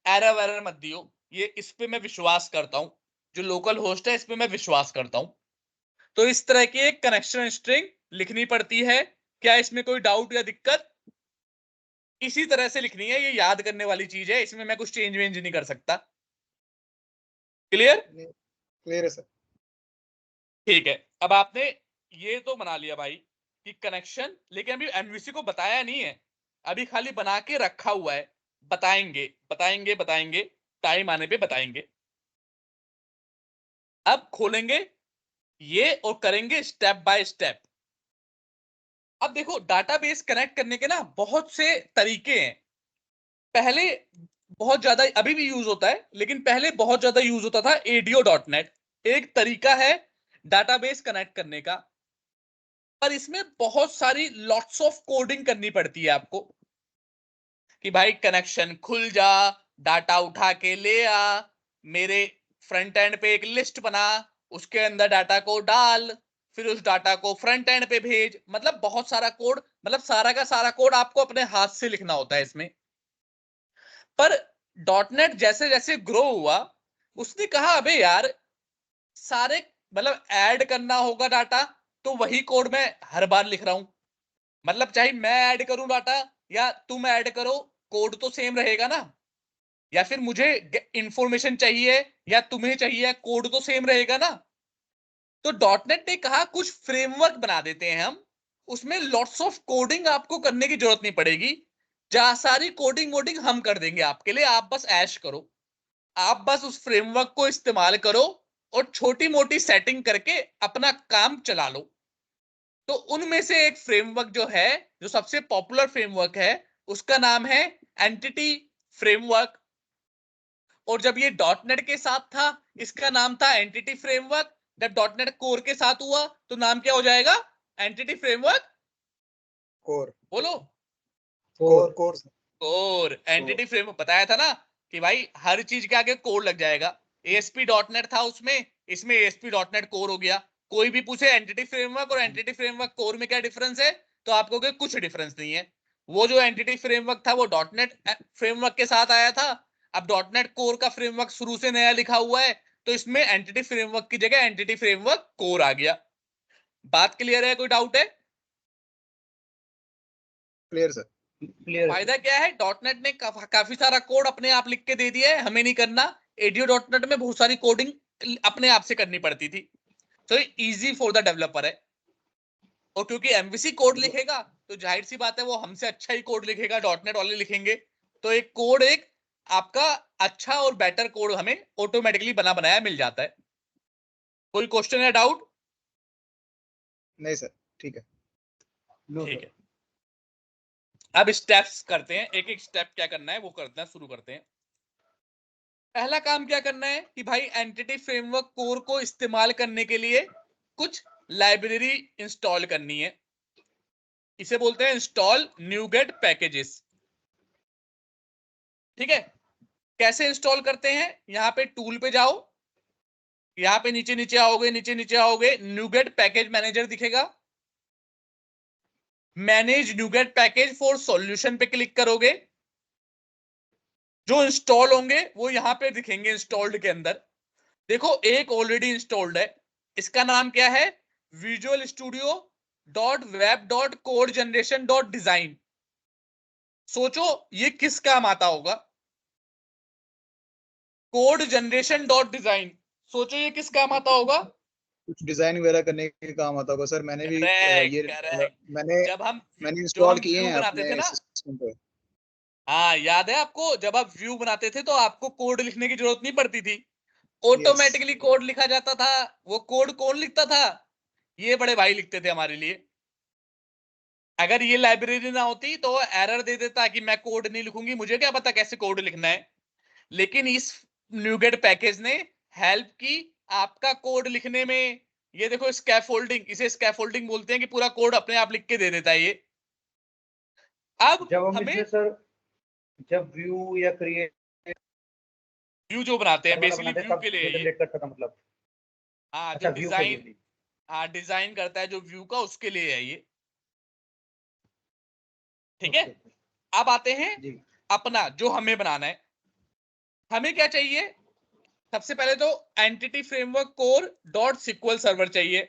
एरर वेरर मत दियो। ये इस पे मैं विश्वास करता हूं, जो लोकल होस्ट है इस पे मैं विश्वास करता हूं। तो इस तरह की एक कनेक्शन स्ट्रिंग लिखनी पड़ती है। क्या इसमें कोई डाउट या दिक्कत? इसी तरह से लिखनी है, ये याद करने वाली चीज है, इसमें मैं कुछ चेंज वेंज नहीं कर सकता। क्लियर? क्लियर है सर। ठीक है। अब आपने ये तो बना लिया भाई कि कनेक्शन, लेकिन अभी एमवीसी को बताया नहीं है, अभी खाली बना के रखा हुआ है। बताएंगे बताएंगे बताएंगे, टाइम आने पे बताएंगे। अब खोलेंगे ये और करेंगे स्टेप बाय स्टेप। अब देखो डाटाबेस कनेक्ट करने के ना बहुत से तरीके हैं। पहले बहुत ज्यादा, अभी भी यूज होता है लेकिन पहले बहुत ज्यादा यूज होता था ADO.NET। एक तरीका है डाटाबेस कनेक्ट करने का, पर इसमें बहुत सारी लॉट्स ऑफ कोडिंग करनी पड़ती है आपको कि भाई कनेक्शन खुल जा, डाटा उठा के ले आ, मेरे फ्रंट एंड पे एक लिस्ट बना, उसके अंदर डाटा को डाल, फिर उस डाटा को फ्रंट एंड पे भेज। मतलब बहुत सारा कोड, मतलब सारा का सारा कोड आपको अपने हाथ से लिखना होता है इसमें। पर डॉटनेट जैसे जैसे ग्रो हुआ, उसने कहा अबे यार सारे, मतलब ऐड करना होगा डाटा, तो वही कोड मैं हर बार लिख रहा हूं। मतलब चाहे मैं ऐड करूं डाटा या तुम ऐड करो, कोड तो सेम रहेगा ना। या फिर मुझे इंफॉर्मेशन चाहिए या तुम्हें चाहिए, कोड तो सेम रहेगा ना। तो डॉटनेट ने कहा कुछ फ्रेमवर्क बना देते हैं हम, उसमें लॉट्स ऑफ कोडिंग आपको करने की जरूरत नहीं पड़ेगी। जहां सारी कोडिंग वोडिंग हम कर देंगे आपके लिए, आप बस ऐश करो, आप बस उस फ्रेमवर्क को इस्तेमाल करो और छोटी मोटी सेटिंग करके अपना काम चला लो। तो उनमें से एक फ्रेमवर्क जो है, जो सबसे पॉपुलर फ्रेमवर्क है, उसका नाम है एंटिटी फ्रेमवर्क। और जब ये डॉटनेट के साथ था, इसका नाम था एंटिटी फ्रेमवर्क। जब डॉटनेट कोर के साथ हुआ तो नाम क्या हो जाएगा? Entity framework. कोर बोलो। Core core core entity framework. बताया था ना कि भाई हर चीज के आगे कोर लग जाएगा। एएसपी डॉटनेट था उसमें, इसमें एएसपी डॉटनेट कोर हो गया। कोई भी पूछे एंटिटी फ्रेमवर्क और एंटिटी फ्रेमवर्क कोर में क्या डिफरेंस है, तो आपको कुछ डिफरेंस नहीं है। वो जो एंटिटी फ्रेमवर्क था वो डॉटनेट फ्रेमवर्क के साथ आया था। अब डॉटनेट कोर का फ्रेमवर्क शुरू से नया लिखा हुआ है, तो इसमें एंटिटी फ्रेमवर्क की जगह एंटिटी फ्रेमवर्क कोर आ गया। बात क्लियर है? कोई डाउट है? Clear sir. फायदा क्या है, डॉटनेट ने काफी सारा कोड अपने आप लिख के दे दिया है, हमें नहीं करना। एडीओ डॉटनेट में बहुत सारी कोडिंग अपने आप से करनी पड़ती थी, तो इजी फॉर द डेवलपर है। और क्योंकि एमवीसी कोड लिखेगा, तो जाहिर सी बात है वो हमसे अच्छा ही कोड लिखेगा, डॉटनेट वाले लिखेंगे। तो एक कोड, एक आपका अच्छा और बेटर कोड हमें ऑटोमेटिकली बना बनाया मिल जाता है। कोई क्वेश्चन या डाउट? नहीं सर, ठीक है। ठीक है, अब स्टेप्स करते हैं, एक एक स्टेप क्या करना है वो करना शुरू करते हैं। पहला काम क्या करना है कि भाई एंटिटी फ्रेमवर्क कोर को इस्तेमाल करने के लिए कुछ लाइब्रेरी इंस्टॉल करनी है। इसे बोलते हैं इंस्टॉल न्यूगेट पैकेजेस। ठीक है, कैसे इंस्टॉल करते हैं? यहां पे टूल पे जाओ, यहां पे नीचे नीचे आओगे, नीचे नीचे आओगे, न्यूगेट पैकेज मैनेजर दिखेगा। Manage NuGet package for solution पे क्लिक करोगे। जो इंस्टॉल होंगे वो यहां पे दिखेंगे इंस्टॉल्ड के अंदर। देखो एक ऑलरेडी इंस्टॉल्ड है, इसका नाम क्या है? Visual studio dot web dot code generation dot design. सोचो ये किस काम आता होगा? कोड जनरेशन डॉट डिजाइन, सोचो ये किस काम आता होगा? कुछ डिजाइन वगैरह करने के काम आता होगा सर। मैंने भी करेक्ट ये करेक्ट। मैंने जब हम मैंने जो इंस्टॉल हम किए व्यू हैं बनाते थे अपने ना, सिस्टम पे। हाँ याद है आपको, जब आप व्यू बनाते थे तो आपको कोड लिखने की जरूरत नहीं पड़ती थी, यस। ऑटोमेटिकली कोड लिखा जाता था। वो कोड कौन लिखता था? ये बड़े भाई लिखते थे हमारे लिए। अगर ये लाइब्रेरी ना होती तो एरर दे देता कि मैं कोड नहीं लिखूंगी, मुझे क्या पता कैसे कोड लिखना है। लेकिन इस न्यूगेट पैकेज ने हेल्प की आपका कोड लिखने में। ये देखो स्कैफोल्डिंग, इसे स्कैफोल्डिंग बोलते हैं कि पूरा कोड अपने आप लिख के दे देता है ये। अब जब हम हमें इसमें सर, जब व्यू या क्रिएट व्यू जो बनाते हैं वाला बेसिकली बनाते व्यू तब के लिए ये है ये। जनरेट करता था मतलब। हाँ जो अच्छा, व्यू के लिए डिजाइन, भी। हाँ डिजाइन करता है जो व्यू का, उसके लिए है ये। ठीक है, ओके। अब आते हैं जी। अपना जो हमें बनाना है। हमें क्या चाहिए? सबसे पहले तो entity framework core dot SQL server चाहिए।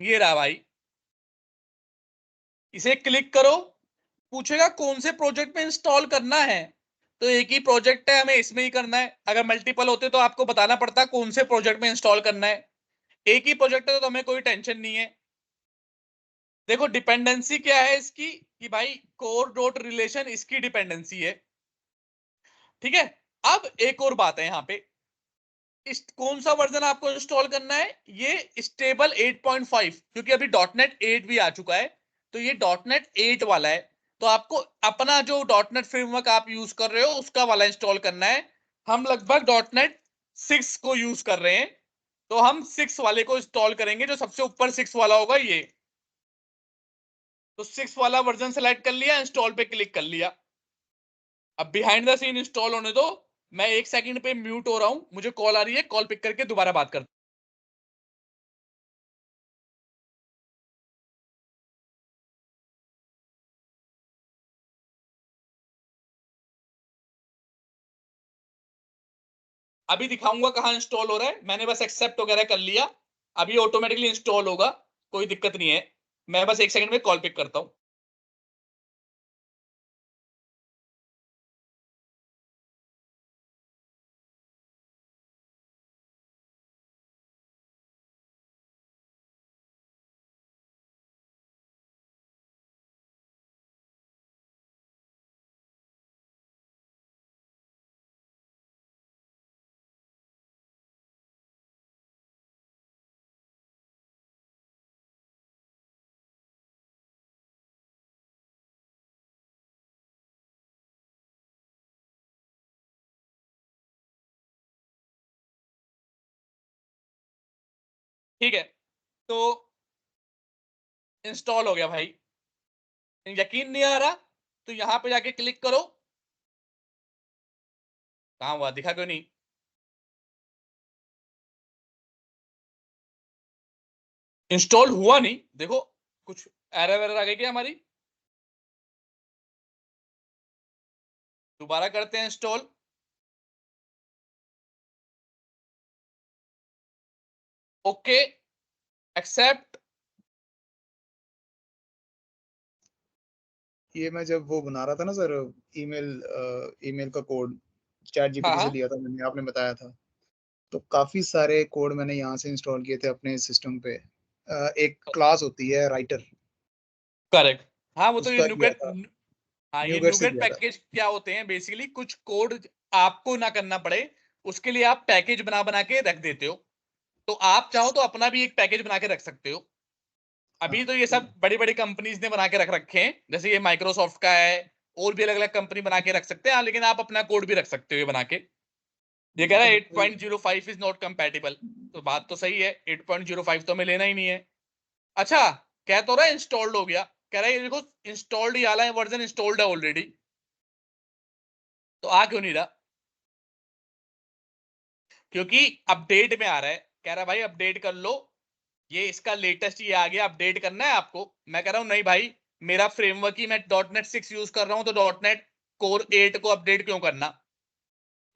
ये रहा भाई, इसे क्लिक करो। पूछेगा कौन से प्रोजेक्ट में इंस्टॉल करना है, तो एक ही प्रोजेक्ट है, हमें इसमें ही करना है। अगर मल्टीपल होते तो आपको बताना पड़ता कौन से प्रोजेक्ट में इंस्टॉल करना है। एक ही प्रोजेक्ट है तो हमें कोई टेंशन नहीं है। देखो डिपेंडेंसी क्या है इसकी, कि भाई कोर डॉट रिलेशन इसकी डिपेंडेंसी है। ठीक है, अब एक और बात है यहाँ पे, इस कौन सा वर्जन आपको इंस्टॉल करना है? ये स्टेबल 8.5, क्योंकि अभी डॉटनेट 8 भी आ चुका है, तो ये डॉटनेट 8 वाला है। तो आपको अपना जो डॉटनेट फ्रेमवर्क आप यूज कर रहे हो उसका वाला इंस्टॉल करना है। हम लगभग डॉटनेट 6 को यूज कर रहे हैं, तो हम 6 वाले को इंस्टॉल करेंगे, जो सबसे ऊपर 6 वाला होगा ये। तो 6 वाला वर्जन सेलेक्ट कर लिया, इंस्टॉल पे क्लिक कर लिया। अब बिहाइंड द सीन इंस्टॉल होने दो। मैं 1 सेकंड पे म्यूट हो रहा हूं, मुझे कॉल आ रही है, कॉल पिक करके दोबारा बात करता हूं। अभी दिखाऊंगा कहाँ इंस्टॉल हो रहा है, मैंने बस एक्सेप्ट वगैरह कर लिया। अभी ऑटोमेटिकली इंस्टॉल होगा, कोई दिक्कत नहीं है। मैं बस 1 सेकंड में कॉल पिक करता हूं। ठीक है, तो इंस्टॉल हो गया भाई। यकीन नहीं आ रहा तो यहां पे जाके क्लिक करो। कहां हुआ, दिखा क्यों नहीं? इंस्टॉल हुआ नहीं, देखो कुछ एरर वेरर आ गई क्या हमारी? दोबारा करते हैं इंस्टॉल। Okay, accept. ये मैं जब वो बना रहा था ना सर, ईमेल ईमेल का कोड चैट हाँ जीपीटी से हाँ, लिया था मैंने, आपने बताया था। तो काफी सारे कोड मैंने यहाँ से इंस्टॉल किए थे अपने सिस्टम पे। एक क्लास होती है राइटर, करेक्ट। हाँ वो तो ये उसका किया नुगेट। था, हाँ ये न्यूगेट से नुगेट किया था। पैकेज क्या होते हैं बेसिकली, कुछ कोड आपको ना करना पड़े उसके लिए आप पैकेज बना बना के रख देते हो। तो आप चाहो तो अपना भी एक पैकेज बना के रख सकते हो। हाँ अभी तो ये सब बड़ी बड़ी कंपनीज ने बना के रख रखे हैं, जैसे ये माइक्रोसॉफ्ट का है, और भी अलग अलग कंपनी बना के रख सकते हैं, लेकिन आप अपना कोड भी रख सकते हो ये बना के। ये कह रहा है 8.05 इज नॉट कंपैटिबल, तो बात तो सही है, 8.05 तो हमें लेना ही नहीं है। अच्छा, कह तो रहा है इंस्टॉल्ड हो गया, कह रहा है ये देखो इंस्टॉल्ड ही आ रहा है, वर्जन इंस्टॉल्ड है ऑलरेडी, तो आ क्यों नहीं रहा? क्योंकि अपडेट में आ रहा है, कह रहा है भाई अपडेट कर लो, ये इसका लेटेस्ट ये आ गया, अपडेट करना है आपको। मैं कह रहा हूं नहीं भाई, मेरा फ्रेमवर्क ही मैं .NET 6 यूज कर रहा हूं, तो .NET Core 8 को अपडेट क्यों करना?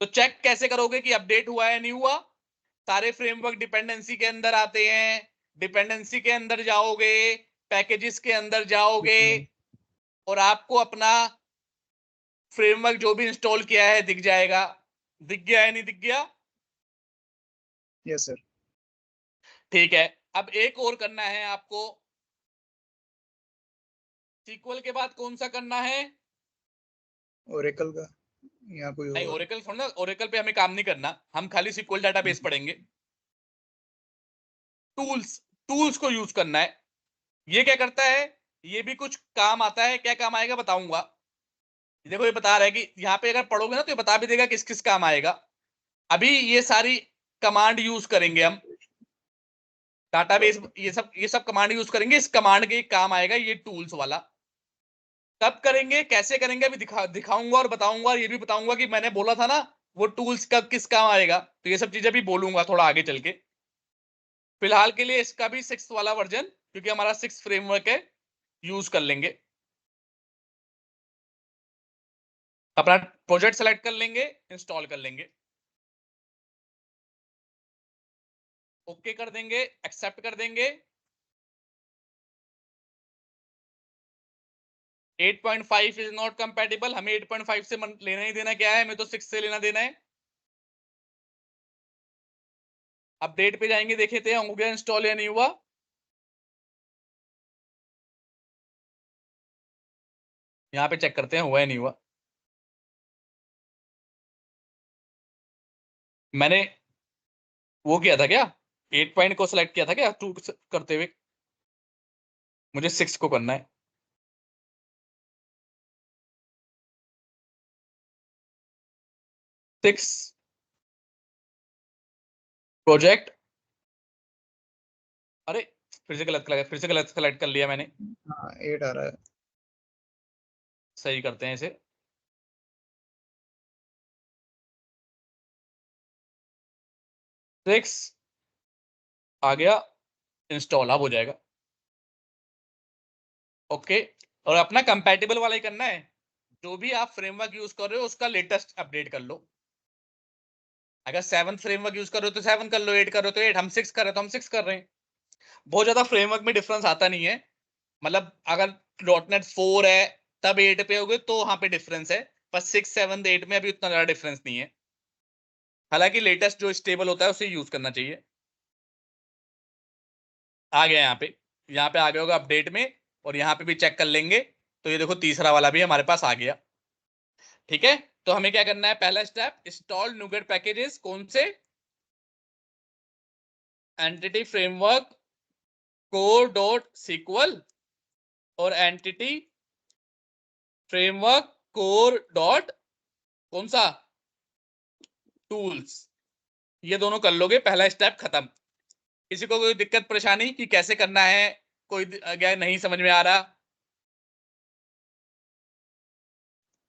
तो चेक कैसे करोगे कि अपडेट हुआ है नहीं हुआ? सारे फ्रेमवर्क डिपेंडेंसी के अंदर आते हैं, डिपेंडेंसी के अंदर जाओगे, पैकेजेस के अंदर जाओगे, और आपको अपना फ्रेमवर्क जो भी इंस्टॉल किया है दिख जाएगा। दिख गया है नहीं दिख गया? Yes sir. ठीक है, अब एक और करना है आपको। सीक्वल के बाद कौन सा करना है? ओरेकल का या कोई नहीं, और? ओरेकल थोड़ा ना, ओरेकल पे हमें काम नहीं करना, हम खाली सीक्वल डाटाबेस पढ़ेंगे। टूल्स, टूल्स को यूज करना है। ये क्या करता है? ये भी कुछ काम आता है, क्या काम आएगा बताऊंगा। देखो ये बता रहा है कि यहाँ पे अगर पढ़ोगे ना तो ये बता भी देगा किस किस काम आएगा। अभी ये सारी कमांड यूज करेंगे हम, डाटाबेस, ये सब कमांड यूज करेंगे, इस कमांड के काम आएगा ये टूल्स वाला। कब करेंगे, कैसे करेंगे, अभी दिखाऊंगा और बताऊंगा, और ये भी बताऊंगा कि मैंने बोला था ना वो टूल्स कब किस काम आएगा, तो ये सब चीजें भी बोलूंगा थोड़ा आगे चल के। फिलहाल के लिए इसका भी 6 वाला वर्जन, क्योंकि हमारा 6 फ्रेमवर्क है, यूज कर लेंगे। अपना प्रोजेक्ट सेलेक्ट कर लेंगे, इंस्टॉल कर लेंगे, ओके कर देंगे, एक्सेप्ट कर देंगे। 8.5 इज नॉट कंपैटिबल, हमें 8.5 से लेना ही देना क्या है, हमें तो 6 से लेना देना है। अपडेट पे जाएंगे, देखे थे हो गया इंस्टॉल या नहीं हुआ। यहाँ पे चेक करते हैं हुआ या नहीं हुआ। मैंने वो किया था क्या, 8 पॉइंट को सिलेक्ट किया था क्या 2 करते हुए? मुझे 6 को करना है। 6 प्रोजेक्ट, अरे फिर से गलत सेलेक्ट कर लिया मैंने। हाँ 8 आ रहा है। सही करते हैं इसे। 6 आ गया, इंस्टॉल अब हो जाएगा। ओके, और अपना कंपैटिबल वाला ही करना है, जो भी आप फ्रेमवर्क यूज कर रहे हो उसका लेटेस्ट अपडेट कर लो। अगर 7 फ्रेमवर्क यूज कर रहे हो तो 7 कर लो, 8 कर रहे हो तो 8, हम 6 कर रहे हो तो हम 6 कर रहे हैं। बहुत ज्यादा फ्रेमवर्क में डिफरेंस आता नहीं है, मतलब अगर .NET 4 है तब 8 पे हो गए तो वहां पे डिफरेंस है, पर 6, 7, 8 में अभी उतना ज्यादा डिफरेंस नहीं है। हालांकि लेटेस्ट जो स्टेबल होता है उसे यूज करना चाहिए। आ गया यहाँ पे आ गया होगा अपडेट में, और यहाँ पे भी चेक कर लेंगे, तो ये देखो तीसरा वाला भी हमारे पास आ गया। ठीक है, तो हमें क्या करना है, पहला स्टेप, इंस्टॉल नुगेट पैकेजेस, कौन से? एंटिटी फ्रेमवर्क core.sql और एंटिटी फ्रेमवर्क core डॉट कौन सा, टूल्स। ये दोनों कर लोगे, पहला स्टेप खत्म। किसी को कोई दिक्कत परेशानी कि कैसे करना है, कोई अगर नहीं समझ में आ रहा?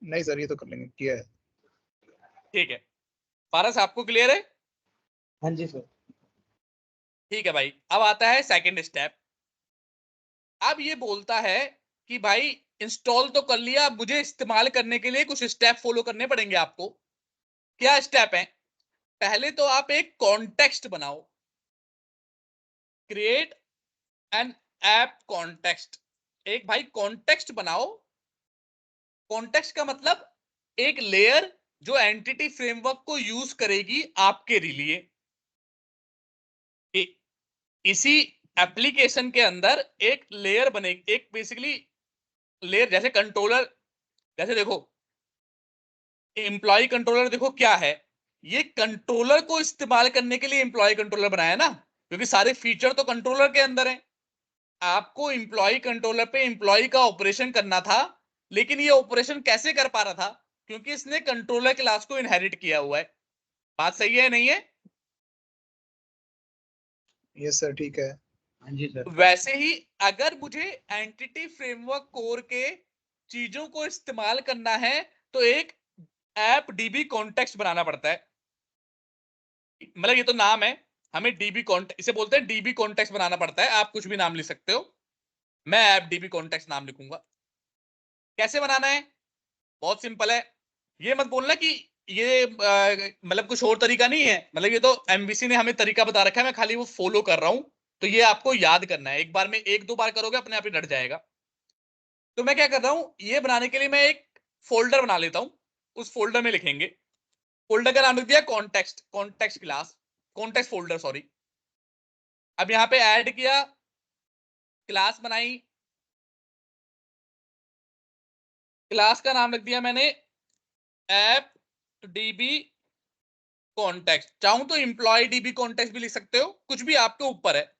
नहीं सर, ये तो कर लेंगे, किया है। ठीक है, पारस आपको क्लियर है? हाँ जी सर। ठीक है भाई, अब आता है सेकंड स्टेप। अब ये बोलता है कि भाई इंस्टॉल तो कर लिया, अब मुझे इस्तेमाल करने के लिए कुछ स्टेप फॉलो करने पड़ेंगे आपको। क्या स्टेप है? पहले तो आप एक कॉन्टेक्स्ट बनाओ, क्रिएट एन ऐप कॉन्टेक्स्ट। एक भाई कॉन्टेक्स्ट बनाओ। कॉन्टेक्स्ट का मतलब एक लेयर जो एंटिटी फ्रेमवर्क को यूज करेगी आपके लिए। इसी एप्लीकेशन के अंदर एक लेयर बनेगी, एक बेसिकली लेयर, जैसे कंट्रोलर, जैसे देखो एम्प्लॉय कंट्रोलर, देखो क्या है, ये कंट्रोलर को इस्तेमाल करने के लिए एम्प्लॉय कंट्रोलर बनाया ना, क्योंकि सारे फीचर तो कंट्रोलर के अंदर है। आपको एम्प्लॉय कंट्रोलर पे एम्प्लॉय का ऑपरेशन करना था, लेकिन ये ऑपरेशन कैसे कर पा रहा था? क्योंकि इसने कंट्रोलर क्लास को इनहेरिट किया हुआ है। बात सही है नहीं है? यस सर, ठीक है। हाँ जी सर। वैसे ही अगर मुझे एंटिटी फ्रेमवर्क कोर के चीजों को इस्तेमाल करना है तो एक ऐप डीबी कॉन्टेक्स्ट बनाना पड़ता है। मतलब ये तो नाम है, हमें डीबी कॉन्टेक्स्ट, इसे बोलते हैं डीबी कॉन्टेक्स्ट बनाना पड़ता है। आप कुछ भी नाम लिख सकते हो, मैं ऐप डीबी कॉन्टेक्स्ट नाम लिखूंगा। कैसे बनाना है? बहुत सिंपल है। ये मत बोलना कि ये मतलब कुछ और तरीका नहीं है, मतलब ये तो एमवीसी ने हमें तरीका बता रखा है, मैं खाली वो फॉलो कर रहा हूं। तो ये आपको याद करना है, एक बार में एक दो बार करोगे अपने आप ही रट जाएगा। तो मैं क्या कर रहा हूं, ये बनाने के लिए मैं एक फोल्डर बना लेता हूं। उस फोल्डर में लिखेंगे, फोल्डर का नाम लिख दिया context, context class, context folder sorry. अब यहां पे ऐड किया, क्लास बनाई, क्लास का नाम लिख दिया मैंने ऐप डीबी कॉन्टेक्स्ट। चाहूं तो एम्प्लॉय डीबी कॉन्टेक्स्ट भी लिख सकते हो, कुछ भी आपके ऊपर है।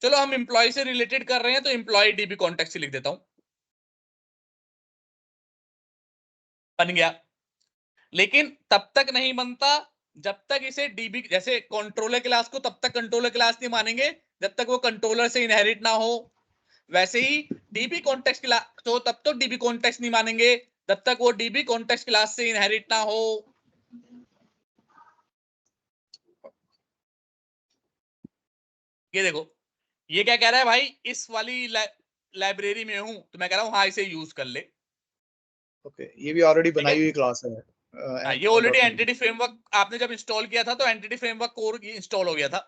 चलो हम एम्प्लॉय से रिलेटेड कर रहे हैं तो एम्प्लॉय डीबी कॉन्टेक्स्ट लिख देता हूं, बन गया। लेकिन तब तक नहीं बनता जब तक इसे डीबी, जैसे कंट्रोलर क्लास को तब तक कंट्रोलर क्लास नहीं मानेंगे जब तक वो कंट्रोलर से इनहेरिट ना हो। वैसे ही डीबी कॉन्टेक्स्ट क्लास तो तब तक डीबी कॉन्टेक्स्ट नहीं मानेंगे जब तक वो डीबी कॉन्टेक्स्ट क्लास से इनहेरिट ना हो। ये देखो, ये क्या कह रहा है भाई, इस वाली लाइब्रेरी में हूं तो मैं कह रहा हूं हाँ इसे यूज कर ले। ओके, ये भी ऑलरेडी ठीक है, बनाई हुई क्लास है हाँ, ये ऑलरेडी .NET की। एंटिटी फ्रेमवर्क आपने जब इंस्टॉल किया था तो एंटिटी फ्रेमवर्क कोर इंस्टॉल हो गया था।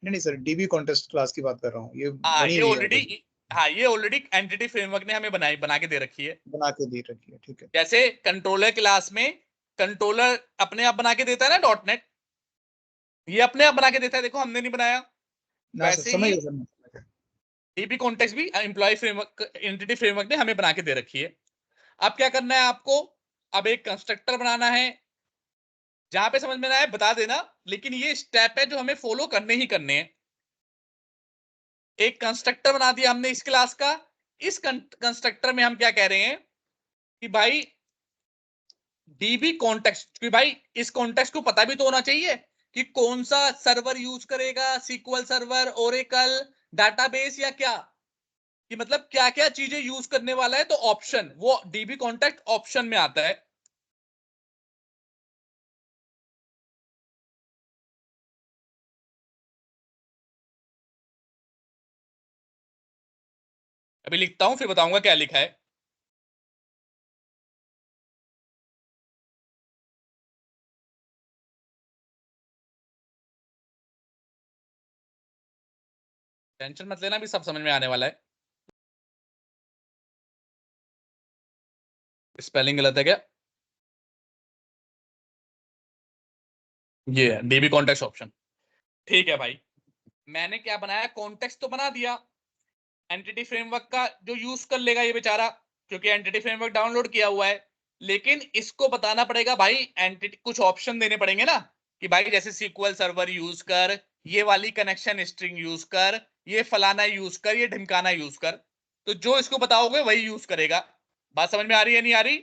नहीं नहीं सर, डीबी कॉन्टेस्ट क्लास की बात कर रहा हूँ, ये हाँ बनी ये हुई है ऑलरेडी, ऑलरेडी। हाँ ये ऑलरेडी एंटिटी फ्रेमवर्क ने हमें बना के दे रखी है। बना के दी रखी है, ठीक है। जैसे कंट्रोलर क्लास में कंट्रोलर अपने आप बना के देता है ना .NET, ये अपने आप बना के देता है, देखो हमने नहीं बनाया। ना सर, वैसे समझ ही गया सर, मैं समझ गया। डीबी कॉन्टेक्स्ट भी एम्प्लॉय फ्रेमवर्क, एंटिटी फ्रेमवर्क ने हमें बना के दे रखी है। अब क्या करना है आपको, अब एक कंस्ट्रक्टर बनाना है। जहां पे समझ में ना आए बता देना, लेकिन ये स्टेप है जो हमें फॉलो करने ही करने हैं। एक कंस्ट्रक्टर बना दिया हमने इस क्लास का। इस कंस्ट्रक्टर में हम क्या कह रहे हैं कि भाई डीबी कॉन्टेक्स्ट, कि भाई इस कॉन्टेक्स्ट को पता भी तो होना चाहिए कि कौन सा सर्वर यूज करेगा, सीक्वल सर्वर, ओरेकल, डाटाबेस या क्या, कि मतलब क्या क्या चीजें यूज करने वाला है। तो ऑप्शन, वो डीबी कॉन्टेक्ट ऑप्शन में आता है। अभी लिखता हूं फिर बताऊंगा क्या लिखा है। टेंशन मत लेना, भी सब समझ में आने वाला है। स्पेलिंग गलत है क्या? ये है डीबी कॉन्टेक्स्ट ऑप्शन। ठीक है भाई, मैंने क्या बनाया, कॉन्टेक्स्ट तो बना दिया। एंटिटी फ्रेमवर्क का जो यूज कर लेगा ये बेचारा, क्योंकि एंटिटी फ्रेमवर्क डाउनलोड किया हुआ है। लेकिन इसको बताना पड़ेगा भाई, एंटिटी कुछ ऑप्शन देने पड़ेंगे ना, कि भाई जैसे सीक्वल सर्वर यूज कर, ये वाली कनेक्शन स्ट्रिंग यूज कर, ये फलाना यूज कर, ये ढिमकाना यूज कर। तो जो इसको बताओगे वही यूज करेगा। बात समझ में आ रही है नहीं आ रही?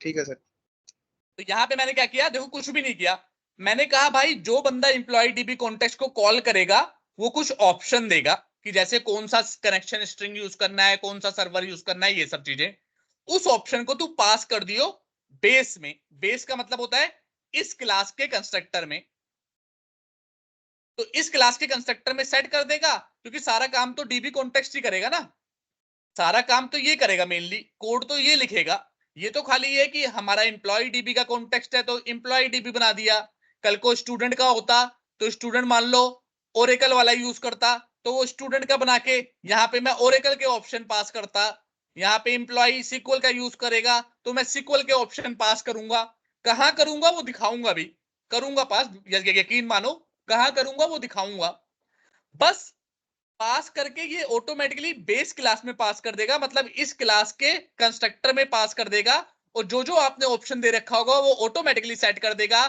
ठीक है सर। तो यहां पे मैंने क्या किया, देखो कुछ भी नहीं किया, मैंने कहा भाई जो बंदा एम्प्लॉय डीबी कॉन्टेक्स्ट को कॉल करेगा वो कुछ ऑप्शन देगा कि जैसे कौन सा कनेक्शन स्ट्रिंग यूज करना है, कौन सा सर्वर यूज करना है, ये सब चीजें। उस ऑप्शन को तू पास कर दियो बेस में। बेस का मतलब होता है इस क्लास के कंस्ट्रक्टर में। तो इस क्लास के कंस्ट्रक्टर में सेट कर देगा, क्योंकि सारा काम तो डीबी कॉन्टेक्स्ट ही करेगा ना, सारा काम तो ये करेगा, मेनली कोड तो ये लिखेगा। ये तो खाली है कि हमारा एम्प्लॉय डीबी का कॉन्टेक्स्ट है तो एम्प्लॉय डीबी बना दिया। कल को स्टूडेंट का होता तो स्टूडेंट मान लो ओरेकल वाला यूज करता तो वो स्टूडेंट का बना के यहाँ पे मैं ओरेकल के ऑप्शन पास करता। यहाँ पे एम्प्लॉय सीक्वल का यूज करेगा तो मैं सीक्वल के ऑप्शन पास करूंगा। कहाँ करूंगा वो दिखाऊंगा भी, करूंगा पास, यकीन मानो कहाँ करूंगा वो दिखाऊंगा। बस पास करके ये ऑटोमेटिकली बेस क्लास में पास कर देगा, मतलब इस क्लास के कंस्ट्रक्टर में पास कर देगा। और जो जो आपने ऑप्शन दे रखा होगा वो ऑटोमेटिकली सेट कर देगा।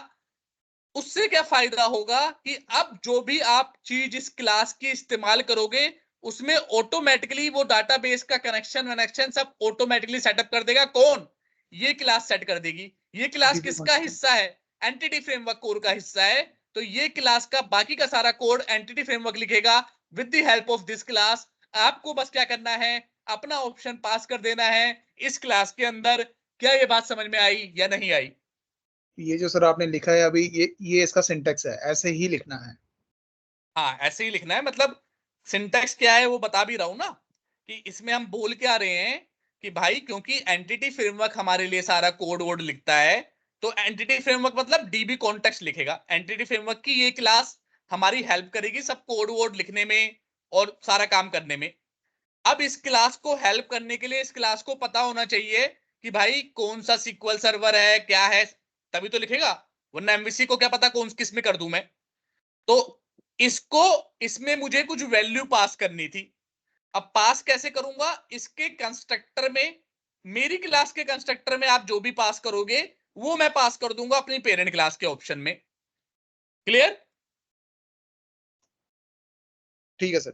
उससे क्या फायदा होगा कि अब जो भी आप चीज इस क्लास की इस्तेमाल करोगे उसमें ऑटोमेटिकली वो डाटाबेस का कनेक्शन सब ऑटोमेटिकली सेटअप कर देगा। कौन? ये क्लास सेट कर देगी। ये क्लास DB किसका कॉन्टेक्स्ट। हिस्सा है? एंटिटी फ्रेमवर्क कोड का हिस्सा है। तो ये क्लास का बाकी का सारा कोड एंटिटी फ्रेमवर्क लिखेगा with the help of this class. आपको बस क्या करना है, अपना ऑप्शन पास कर देना है इस क्लास के अंदर। क्या ये बात समझ में आई या नहीं आई? ये जो सर आपने लिखा है अभी, ये इसका सिंटेक्स है, ऐसे ही लिखना है। हाँ ऐसे ही लिखना है, मतलब सिंटैक्स क्या है वो बता भी रहा हूं ना, कि इसमें हम बोल क्या रहे हैं कि भाई क्योंकि एंटिटी फ्रेमवर्क हमारे लिए सारा कोड वोड लिखता है, तो एंटिटी फ्रेमवर्क मतलब डीबी कॉन्टेक्स्ट लिखेगा। एंटिटी फ्रेमवर्क की ये क्लास हमारी हेल्प करेगी सब कोड वोड लिखने में और सारा काम करने में। अब इस क्लास को हेल्प करने के लिए इस क्लास को पता होना चाहिए कि भाई कौन सा सीक्वल सर्वर है, क्या है, तभी तो लिखेगा। वरना एमवीसी को क्या पता कौन किस में कर दूं मैं। तो इसको, इसमें मुझे कुछ वैल्यू पास करनी थी। अब पास कैसे करूंगा? इसके कंस्ट्रक्टर में, मेरी क्लास के कंस्ट्रक्टर में आप जो भी पास करोगे वो मैं पास कर दूंगा अपनी पेरेंट क्लास के ऑप्शन में। क्लियर? ठीक है सर,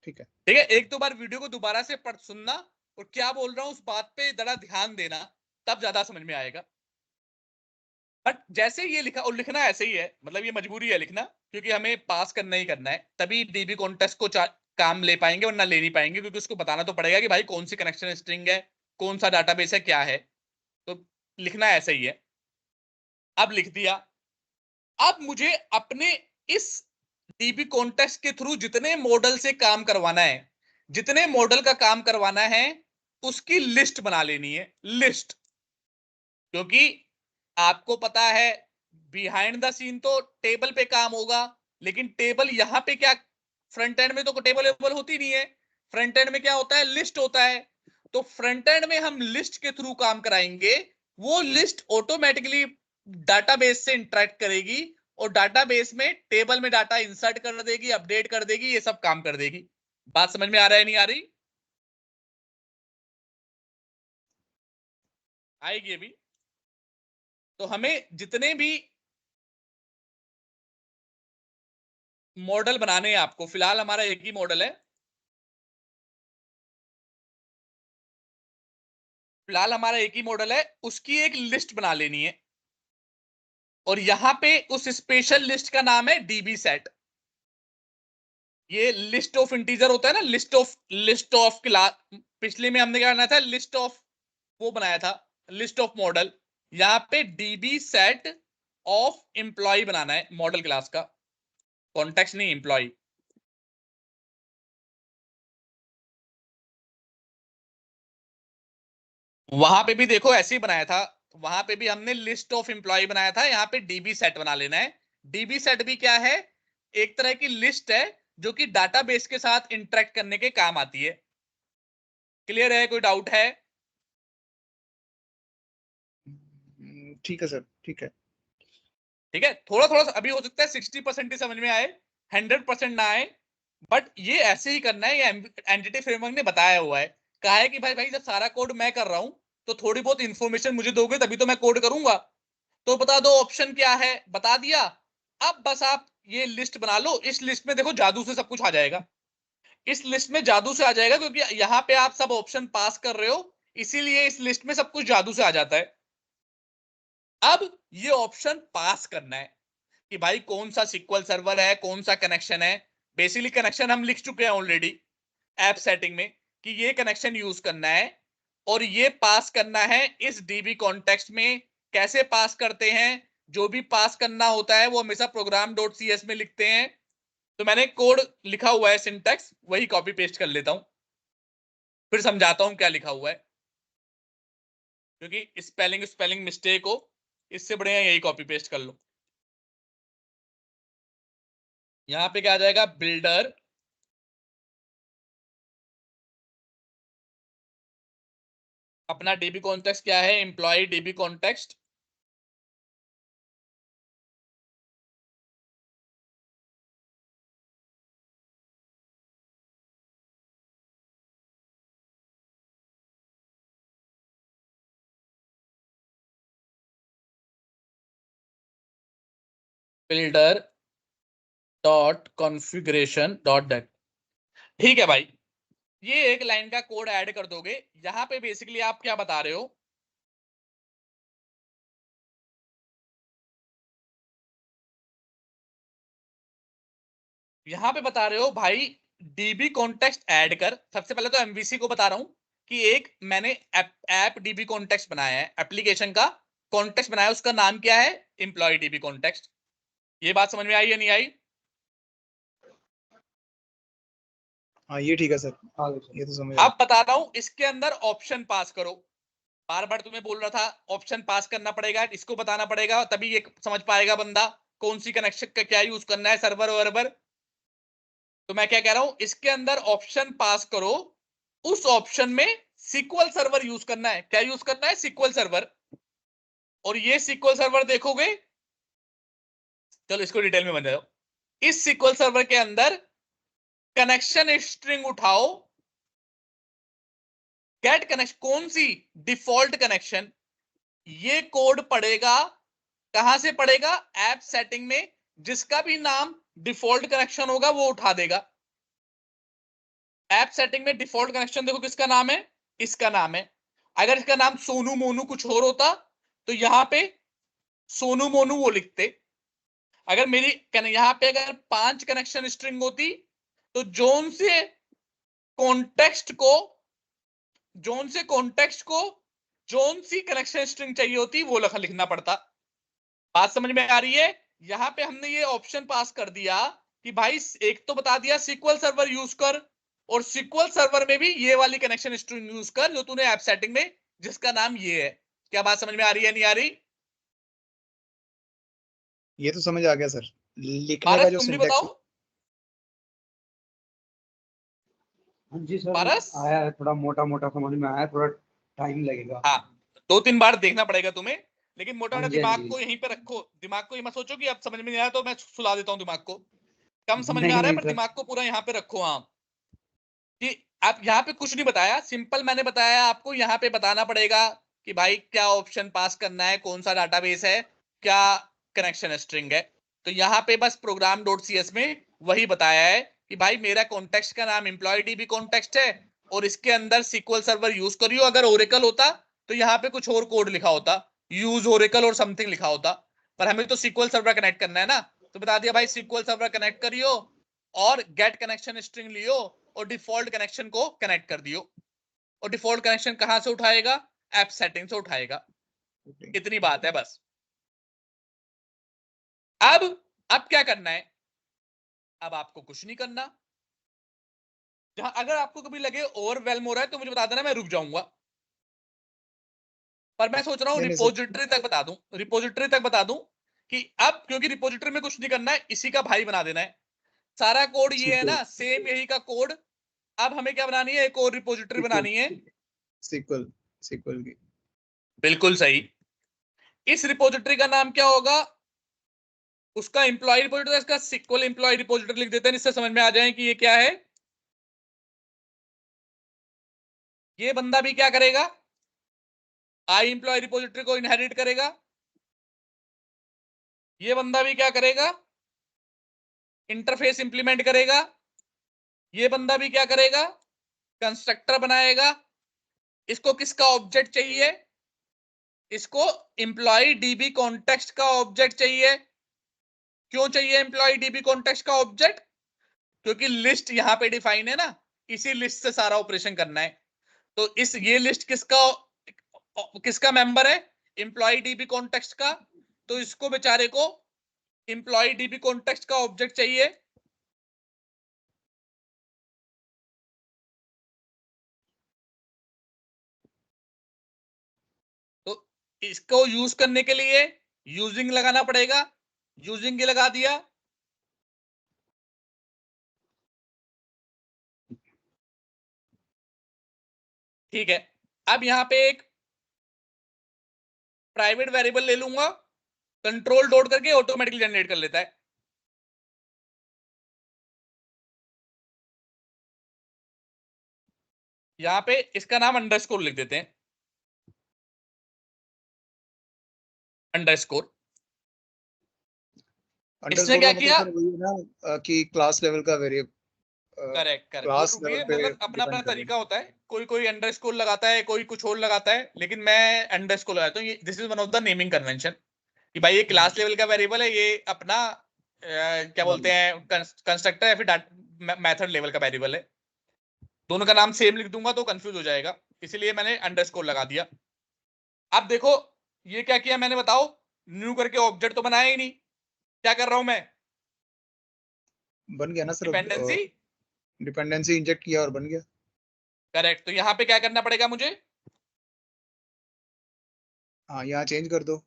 ठीक है। ठीक है, एक दो बार वीडियो को दोबारा से पढ़ सुनना और क्या बोल रहा हूं उस बात पे जरा ध्यान देना, तब ज्यादा समझ में आएगा। बट जैसे ये लिखा, और लिखना ऐसे ही है, मतलब ये मजबूरी है लिखना, क्योंकि हमें पास करना ही करना है, तभी डीबी कॉन्टेस्ट को काम ले पाएंगे वरना ले नहीं पाएंगे, क्योंकि उसको बताना तो पड़ेगा कि भाई कौन सी कनेक्शन स्ट्रिंग है, कौन सा डाटाबेस है, क्या है। तो लिखना ऐसे ही है। अब लिख दिया। अब मुझे अपने इस डीबी कॉन्टेस्ट के थ्रू जितने मॉडल से काम करवाना है, जितने मॉडल का काम करवाना है उसकी लिस्ट बना लेनी है, लिस्ट। क्योंकि आपको पता है बिहाइंड द सीन तो टेबल पे काम होगा, लेकिन टेबल यहां पे क्या, फ्रंट एंड में तो टेबल होती नहीं है, फ्रंट एंड में क्या होता है, लिस्ट होता है। तो फ्रंट एंड में हम लिस्ट के थ्रू काम कराएंगे, वो लिस्ट ऑटोमेटिकली डाटाबेस से इंटरेक्ट करेगी और डाटाबेस में टेबल में डाटा इंसर्ट कर देगी, अपडेट कर देगी, ये सब काम कर देगी। बात समझ में आ रहा है नहीं आ रही? आएगी अभी। तो हमें जितने भी मॉडल बनाने हैं, आपको फिलहाल हमारा एक ही मॉडल है, फिलहाल हमारा एक ही मॉडल है, उसकी एक लिस्ट बना लेनी है। और यहां पे उस स्पेशल लिस्ट का नाम है डीबी सेट। ये लिस्ट ऑफ इंटीजर होता है ना, लिस्ट ऑफ क्लास। पिछले में हमने क्या बनाया था, लिस्ट ऑफ, वो बनाया था लिस्ट ऑफ मॉडल। यहाँ पे डीबी सेट ऑफ एम्प्लॉय बनाना है मॉडल क्लास का, कॉन्टेक्स्ट नहीं, एम्प्लॉय। वहां पे भी देखो ऐसे ही बनाया था, वहां पे भी हमने लिस्ट ऑफ एम्प्लॉय बनाया था, यहाँ पे डीबी सेट बना लेना है। डीबी सेट भी क्या है, एक तरह की लिस्ट है जो कि डाटाबेस के साथ इंटरेक्ट करने के काम आती है। क्लियर है? कोई डाउट है? ठीक है सर, ठीक है। ठीक है, थोड़ा थोड़ा अभी हो सकता है 60% ही समझ में आए, 100% ना आए, बट ये ऐसे ही करना है। ये एंटिटी फ्रेमवर्क ने बताया हुआ है, कहा है कि भाई भाई जब सारा कोड मैं कर रहा हूं तो थोड़ी बहुत इंफॉर्मेशन मुझे दोगे तभी तो मैं कोड करूंगा। तो बता दो ऑप्शन क्या है, बता दिया। अब बस आप ये लिस्ट बना लो, इस लिस्ट में देखो जादू से सब कुछ आ जाएगा, इस लिस्ट में जादू से आ जाएगा, क्योंकि यहाँ पे आप सब ऑप्शन पास कर रहे हो, इसीलिए इस लिस्ट में सब कुछ जादू से आ जाता है। अब ये ऑप्शन पास करना है, कि भाई कौन सा SQL सर्वर है, कौन सा कनेक्शन है। बेसिकली कनेक्शन हम लिख चुके हैं ऑलरेडी ऐप सेटिंग में कि ये कनेक्शन यूज करना है और ये पास करना है इस डीबी कॉन्टेक्स्ट में। कैसे पास करते हैं, जो भी पास करना होता है वो हमेशा program.cs में लिखते हैं। तो मैंने कोड लिखा हुआ है, सिंटैक्स वही कॉपी पेस्ट कर लेता हूं, फिर समझाता हूं क्या लिखा हुआ है, क्योंकि स्पेलिंग मिस्टेक हो, इससे बढ़िया यही कॉपी पेस्ट कर लो। यहां पे क्या आ जाएगा, बिल्डर अपना डीबी कॉन्टेक्स्ट क्या है, employee DB context. Builder dot configuration dot date. ठीक है भाई, ये एक लाइन का कोड ऐड कर दोगे। यहां पे बेसिकली आप क्या बता रहे हो, यहां पे बता रहे हो भाई डीबी कॉन्टेक्स्ट ऐड कर। सबसे पहले तो एमवीसी को बता रहा हूं कि एक मैंने ऐप डीबी कॉन्टेक्स्ट बनाया है, एप्लीकेशन का कॉन्टेक्स्ट बनाया, उसका नाम क्या है, एम्प्लॉय डीबी कॉन्टेक्स्ट। ये बात समझ में आई या नहीं आई? हाँ ये ठीक है सर, आगे सर। ये तो समझ आया। अब बता रहा हूं इसके अंदर ऑप्शन पास करो। बार बार तुम्हें बोल रहा था ऑप्शन पास करना पड़ेगा, इसको बताना पड़ेगा, तभी ये समझ पाएगा बंदा कौन सी कनेक्शन का क्या यूज करना है, सर्वर वर्वर। तो मैं क्या कह रहा हूं, इसके अंदर ऑप्शन पास करो, उस ऑप्शन में SQL सर्वर यूज करना है। क्या यूज करना है, SQL सर्वर। और ये SQL सर्वर देखोगे, चलो इसको डिटेल में बन जाओ। इस SQL सर्वर के अंदर कनेक्शन स्ट्रिंग उठाओ, गेट कनेक्शन, कौन सी, डिफॉल्ट कनेक्शन। ये कोड पढ़ेगा, कहां से पढ़ेगा, ऐप सेटिंग में, जिसका भी नाम डिफॉल्ट कनेक्शन होगा वो उठा देगा। ऐप सेटिंग में डिफॉल्ट कनेक्शन देखो किसका नाम है, इसका नाम है। अगर इसका नाम सोनू मोनू कुछ और होता तो यहां पे सोनू मोनू वो लिखते। अगर मेरी यहां पे अगर 5 कनेक्शन स्ट्रिंग होती तो कॉन्टेक्स्ट को कॉन्टेक्स्ट को जोन सी कनेक्शन स्ट्रिंग चाहिए होती वो लिखना पड़ता। बात समझ में आ रही है? यहां पे हमने ये ऑप्शन पास कर दिया कि भाई एक तो बता दिया SQL सर्वर यूज कर, और SQL सर्वर में भी ये वाली कनेक्शन स्ट्रिंग यूज कर जो तूने ऐप सेटिंग में, जिसका नाम ये है। क्या बात समझ में आ रही है, नहीं आ रही? ये तो समझ आ गया सर, लिखने का पारस जो तुम भी सिंटेक्स। बताओ। हाँ जी सर, पारस, आया है, थोड़ा मोटा मोटा समझ में आया, थोड़ा टाइम लगेगा। हाँ 2-3 बार देखना पड़ेगा तुम्हें, लेकिन मोटा हाँ मोटा जी, हाँ दिमाग जी। को यहीं पे रखो। दिमाग को ये मत सोचो कि अब समझ में नहीं आया तो मैं सुला देता हूँ दिमाग को। कम समझ में आ नहीं रहा है नहीं पर सर। दिमाग को पूरा यहाँ पे रखो। हाँ, कि आप यहाँ पे कुछ नहीं बताया, सिंपल मैंने बताया आपको, यहाँ पे बताना पड़ेगा कि भाई क्या ऑप्शन पास करना है, कौन सा डाटाबेस है, क्या कनेक्शन स्ट्रिंग है। तो यहाँ पे बस program.cs में वही बताया है कि भाई मेरा कॉन्टेक्स्ट का नाम एम्प्लॉय डीबी कॉन्टेक्स्ट है और इसके अंदर SQL सर्वर यूज करियो। अगर ओरेकल होता तो यहाँ पे कुछ और कोड लिखा होता, यूज ओरेकल और समथिंग लिखा होता, पर हमें तो SQL सर्वर कनेक्ट करना है ना। तो बता दिया भाई SQL सर्वर कनेक्ट करियो और गेट कनेक्शन स्ट्रिंग लियो और डिफॉल्ट कनेक्शन को कनेक्ट कर दियो। और डिफॉल्ट कनेक्शन कहां से उठाएगा, ऐप सेटिंग से उठाएगा। इतनी बात है बस। अब अब क्या करना है, अब आपको कुछ नहीं करना। जहां अगर आपको कभी लगे ओवरवेलम हो रहा है तो मुझे बता देना, मैं रुक जाऊंगा। पर मैं सोच रहा हूं नहीं नहीं सर, रिपोजिटरी तक बता दूं, रिपोजिटरी तक बता दूं कि अब क्योंकि रिपोजिटरी में कुछ नहीं करना है, इसी का भाई बना देना है। सारा कोड ये है सीक्वल ना, सेम यही का कोड। अब हमें क्या बनानी है, एक और रिपोजिटरी सीक्वल बनानी है। सीक्वल सीक्वल की। बिल्कुल सही। इस रिपोजिटरी का नाम क्या होगा, उसका एम्प्लॉय रिपोजिटरी, इसका SQL एम्प्लॉय रिपोजिटरी लिख देते हैं, इससे समझ में आ जाए कि ये क्या है। ये बंदा भी क्या करेगा, आई एम्प्लॉय रिपोजिटरी को इनहेरिट करेगा। ये बंदा भी क्या करेगा, इंटरफेस इंप्लीमेंट करेगा। ये बंदा भी क्या करेगा, कंस्ट्रक्टर बनाएगा। इसको किसका ऑब्जेक्ट चाहिए, इसको एम्प्लॉय डीबी कॉन्टेक्स्ट का ऑब्जेक्ट चाहिए। क्यों चाहिए एम्प्लॉय डीबी कॉन्टेक्स्ट का ऑब्जेक्ट? क्योंकि लिस्ट यहाँ पे डिफाइन है ना, इसी लिस्ट से सारा ऑपरेशन करना है। तो ये लिस्ट किसका मेंबर है? एम्प्लॉय डीबी कॉन्टेक्स्ट का। तो इसको बेचारे को एम्प्लॉय डीबी कॉन्टेक्स्ट का ऑब्जेक्ट चाहिए। तो इसको यूज करने के लिए यूजिंग लगाना पड़ेगा, यूजिंग लगा दिया। ठीक है, अब यहां पे एक प्राइवेट वेरिएबल ले लूंगा, कंट्रोल डॉट करके ऑटोमेटिकली जनरेट कर लेता है। यहां पे इसका नाम अंडरस्कोर लिख देते हैं, अंडरस्कोर। इसने अंडरस्कोर क्या का किया? मतलब वही है ना कि क्लास लेवल का वेरिएबल, करेक्ट करेक्ट, वो क्लास लेवल रुकिए, पे मतलब अपना अपना डिपेंड कर रहे हैं। तरीका होता है, कोई कोई अंडरस्कोर लगाता है, कोई कुछ और लगाता है, लेकिन मैं अंडरस्कोर लगाता हूँ। This is one of the naming convention कि भाई ये क्लास लेवल का वेरिएबल है, ये अपना क्या बोलते हैं, कंस्ट्रक्टर या फिर मेथड लेवल का वेरिएबल है। दोनों का नाम सेम लिख दूंगा तो कंफ्यूज हो जाएगा, इसीलिए मैंने अंडरस्कोर लगा दिया। अब देखो ये क्या किया मैंने, बताओ? न्यू करके ऑब्जेक्ट तो बनाया ही नहीं, क्या कर रहा हूं मैं? बन गया ना सर, डिपेंडेंसी। डिपेंडेंसी इंजेक्ट किया और बन गया। करेक्ट, तो यहां पे क्या करना पड़ेगा मुझे? हाँ, यहाँ चेंज कर दो।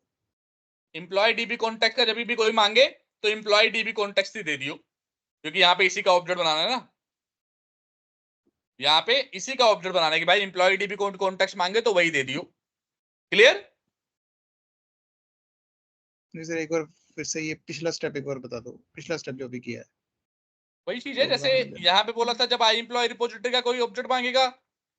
एम्प्लॉय डीबी कॉन्टेक्ट का जब भी कोई मांगे तो एम्प्लॉय डीबी कॉन्टेक्ट ही दे दियो, क्योंकि यहाँ पे इसी का ऑब्जेक्ट बनाना है ना। यहाँ पे इसी का ऑब्जेक्ट बनाना है कि भाई एम्प्लॉय डीबी कॉन्टेक्ट मांगे तो वही दे दियो। क्लियर? नहीं सर, एक बार फिर से ये पिछला स्टेप एक बार बता दो, पिछला स्टेप जो भी किया है। वही चीज है, जैसे प्रोग्राम में यहाँ पे बोला था जब आई एम्प्लॉय रिपोजिटरी का कोई ऑब्जेक्ट मांगेगा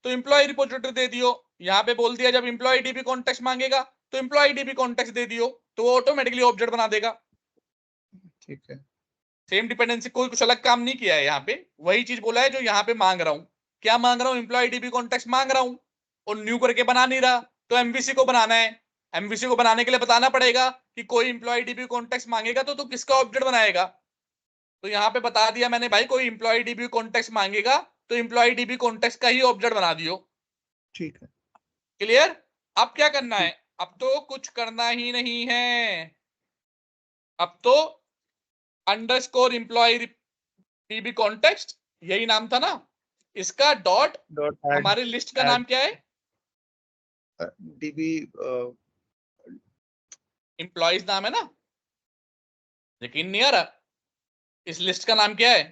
तो एम्प्लॉय रिपोजिटरी दे दियो। यहाँ पे बोल दिया जब एम्प्लॉय डीबी कॉन्टेक्ट मांगेगा तो एम्प्लॉय डीबी कॉन्टेक्ट दे दियो, तो वो ऑटोमेटिकली ऑब्जेक्ट बना देगा। ठीक है। सेम डिपेंडेंसी, कोई कुछ अलग काम नहीं किया है यहाँ पे, वही चीज बोला है जो यहाँ पे मांग रहा हूँ। क्या मांग रहा हूँ? एम्प्लॉय डीबी कॉन्टेक्ट मांग रहा हूँ और न्यू करके बना नहीं रहा, तो एमवीसी को बनाना है। एमवीसी को बनाने के लिए बताना पड़ेगा कि कोई एम्प्लॉय डीबी कॉन्टेक्ट मांगेगा तो किसका ऑब्जेक्ट बनाएगा। तो यहाँ पे बता दिया मैंने भाई कोई एम्प्लॉय डीबी कॉन्टेक्ट मांगेगा तो एम्प्लॉय डीबी कॉन्टेक्ट का ही ऑब्जेक्ट बना दियो। ठीक है। क्लियर? अब क्या करना है? ठीक। अब तो कुछ करना ही नहीं है, अब तो अंडरस्कोर एम्प्लॉय डीबी कॉन्टेक्स्ट, यही नाम था ना इसका, डॉट डॉट ऐड, हमारी लिस्ट का नाम ऐड क्या है? डीबी। एम्प्लॉयज नाम है ना, यकीन नहीं आ रहा? इस लिस्ट का नाम क्या है?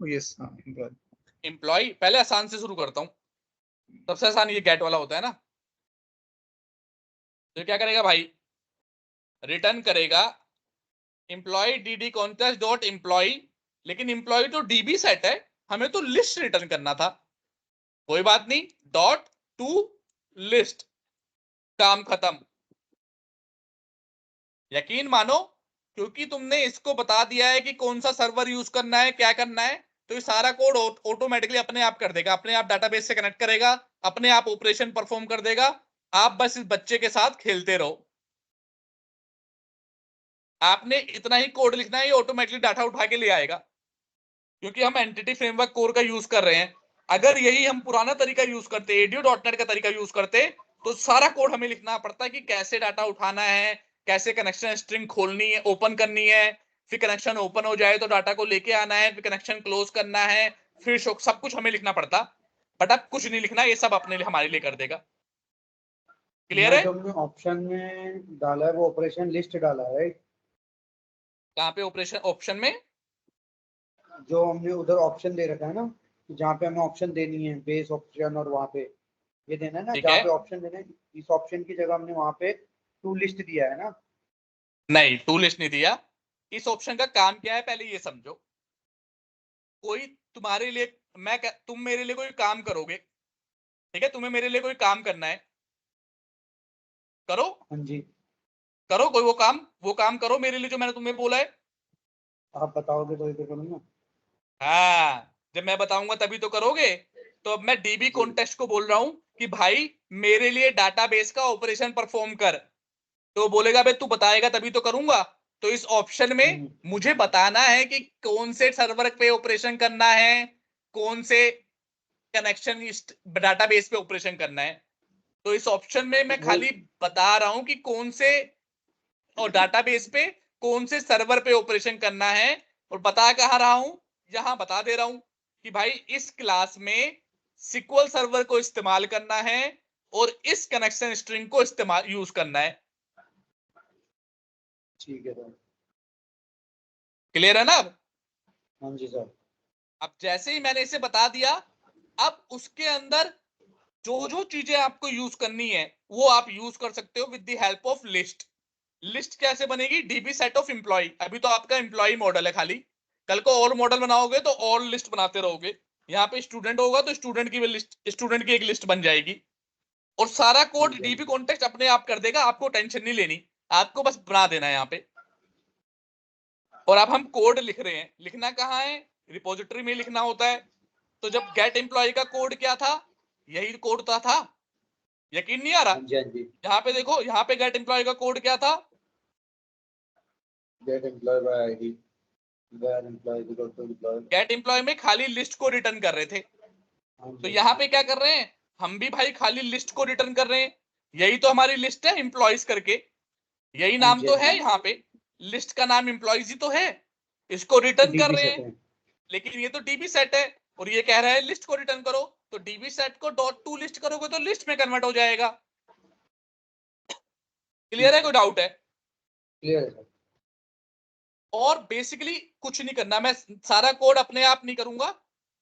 यस, हाँ एम्प्लॉय। एम्प्लॉय। पहले आसान से शुरू करता हूं, सबसे आसान ये गेट वाला होता है ना। तो क्या करेगा भाई? रिटर्न करेगा employee DD context dot employee, लेकिन एम्प्लॉय तो डीबी सेट है, हमें तो लिस्ट रिटर्न करना था। कोई बात नहीं, डॉट टू लिस्ट, काम खत्म। यकीन मानो, क्योंकि तुमने इसको बता दिया है कि कौन सा सर्वर यूज करना है, क्या करना है, तो ये सारा कोड ऑटोमेटिकली अपने आप कर देगा, अपने आप डाटाबेस से कनेक्ट करेगा, अपने आप ऑपरेशन परफॉर्म कर देगा। आप बस इस बच्चे के साथ खेलते रहो। आपने इतना ही कोड लिखना है, ये ऑटोमेटिकली डाटा उठा के ले आएगा, क्योंकि हम एंटिटी फ्रेमवर्क कोर का यूज कर रहे हैं। अगर यही हम पुराना तरीका यूज करते, ADO.NET का तरीका यूज करते, तो सारा कोड हमें लिखना पड़ता है कि कैसे डाटा उठाना है, कैसे कनेक्शन स्ट्रिंग खोलनी है, ओपन करनी है, फिर कनेक्शन ओपन हो जाए तो डाटा को लेके आना है, फिर कनेक्शन क्लोज करना है, फिर सब कुछ हमें लिखना पड़ता। बट अब कुछ नहीं लिखना, ये सब अपने लिए हमारे लिए कर देगा। क्लियर मैं है? जो हमने ऑप्शन में डाला है वो ऑपरेशन लिस्ट डाला है, कहाँ पे ऑपरेशन ऑप्शन में? जो हमने उधर ऑप्शन दे रखा है ना, जहाँ पे हमें ऑप्शन देनी है बेस ऑप्शन, और वहाँ पे ये देना है ना, ठीक जहाँ है, पे ऑप्शन देना है, इस ऑप्शन की जगह हमने वहाँ पे टू लिस्ट दिया है ना। नहीं टू लिस्ट नहीं दिया। इस ऑप्शन का काम क्या है पहले ये समझो। कोई तुम्हारे लिए, तुम मेरे लिए कोई काम करोगे, ठीक है, तुम्हें मेरे लिए कोई काम करना है, करो, हाँ जी। करो कोई वो काम करो मेरे लिए जो मैंने तुम्हें बोला है। आप बताओगे तो ये तो करूँगा। हाँ, जब मैं बताऊंगा तभी तो करोगे। तो अब मैं डीबी जी। कॉन्टेक्स्ट को बोल रहा हूं कि भाई मेरे लिए डाटाबेस का ऑपरेशन परफॉर्म कर, तो बोलेगा भाई तू बताएगा तभी तो करूंगा। तो इस ऑप्शन में मुझे बताना है कि कौन से सर्वर पे ऑपरेशन करना है, कौन से कनेक्शन डाटाबेस पे ऑपरेशन करना है। तो इस ऑप्शन में मैं खाली बता रहा हूं कि कौन से और डाटाबेस पे कौन से सर्वर पे ऑपरेशन करना है, और बता कहां रहा हूं, यहां बता दे रहा हूं कि भाई इस क्लास में सिक्वल सर्वर को इस्तेमाल करना है और इस कनेक्शन स्ट्रिंग को इस्तेमाल यूज करना है। ठीक है सर। क्लियर है ना? अब हाँ जी सर। अब जैसे ही मैंने इसे बता दिया, अब उसके अंदर जो जो चीजें आपको यूज करनी है वो आप यूज कर सकते हो with the help of list. List कैसे बनेगी? DB set of employee. अभी तो आपका एम्प्लॉय मॉडल है खाली, कल को और मॉडल बनाओगे तो और लिस्ट बनाते रहोगे। यहाँ पे स्टूडेंट होगा तो स्टूडेंट की लिस्ट, स्टूडेंट की एक लिस्ट बन जाएगी, और सारा कोड डीबी कॉन्टेक्स्ट अपने आप कर देगा, आपको टेंशन नहीं लेनी, आपको बस बना देना है यहाँ पे। और अब हम कोड लिख रहे हैं, लिखना कहाँ है? रिपोजिटरी में लिखना होता है। तो जब गेट एम्प्लॉय का कोड क्या था? यही कोड था। यकीन नहीं आ रहा? हाँ जी हाँ जी। यहाँ पे देखो, यहाँ पे गेट एम्प्लॉय का कोड क्या था? Get employee by ID, where employee equal to employee. Get employee में खाली लिस्ट को रिटर्न कर रहे थे, हाँ तो जी यहाँ पे क्या कर रहे हैं? हम भी भाई खाली लिस्ट को रिटर्न कर रहे हैं। यही तो हमारी लिस्ट है एम्प्लॉयज करके, यही हाँ नाम जी तो हाँ है जी। यहाँ पे, लिस्ट का नाम एम्प्लॉयज ही तो है, इसको रिटर्न कर डीबी रहे सेट हैं। है। लेकिन ये तो डीबी सेट है और ये कह रहा है लिस्ट को रिटर्न करो, तो DB set co dot to list करोगे तो लिस्ट में कन्वर्ट हो जाएगा। क्लियर है? कोई डाउट है? क्लियर है सर। और बेसिकली कुछ नहीं करना, मैं सारा कोड अपने आप नहीं करूंगा,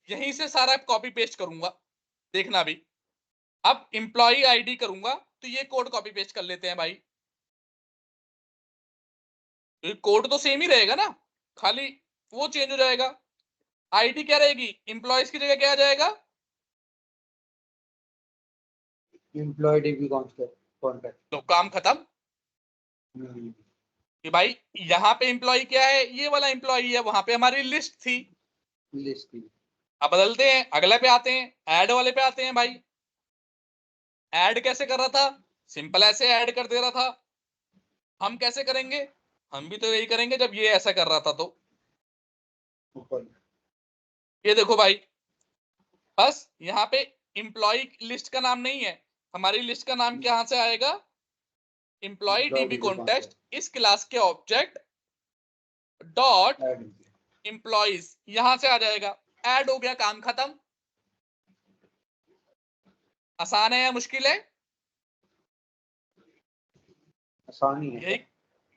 यहीं से सारा कॉपी पेस्ट करूंगा, देखना भी। अब एम्प्लॉय आईडी करूंगा तो ये कोड कॉपी पेस्ट कर लेते हैं भाई, तो कोड तो सेम ही रहेगा ना, खाली वो चेंज हो जाएगा। आईडी क्या रहेगी? एम्प्लॉयज की जगह क्या आ जाएगा? Employee DB contact. तो काम खत्म कि भाई यहाँ पे एम्प्लॉय क्या है, ये वाला एम्प्लॉय है, वहां पे हमारी लिस्ट थी। लिस्ट की। अब बदलते हैं, अगले पे आते हैं, ऐड वाले पे आते हैं भाई। ऐड कैसे कर रहा था? सिंपल ऐसे ऐड कर दे रहा था। हम कैसे करेंगे? हम भी तो यही करेंगे जब ये ऐसा कर रहा था। तो ऊपर। ये देखो भाई, बस यहाँ पे एम्प्लॉय लिस्ट का नाम नहीं है, हमारी लिस्ट का नाम कहां से आएगा? Employee employee DB DB context, contact इस क्लास के ऑब्जेक्ट डॉट ऐड। एम्प्लॉयज यहां से आ जाएगा। ऐड हो गया, काम खत्म। आसान है या मुश्किल है? आसानी है यही सर।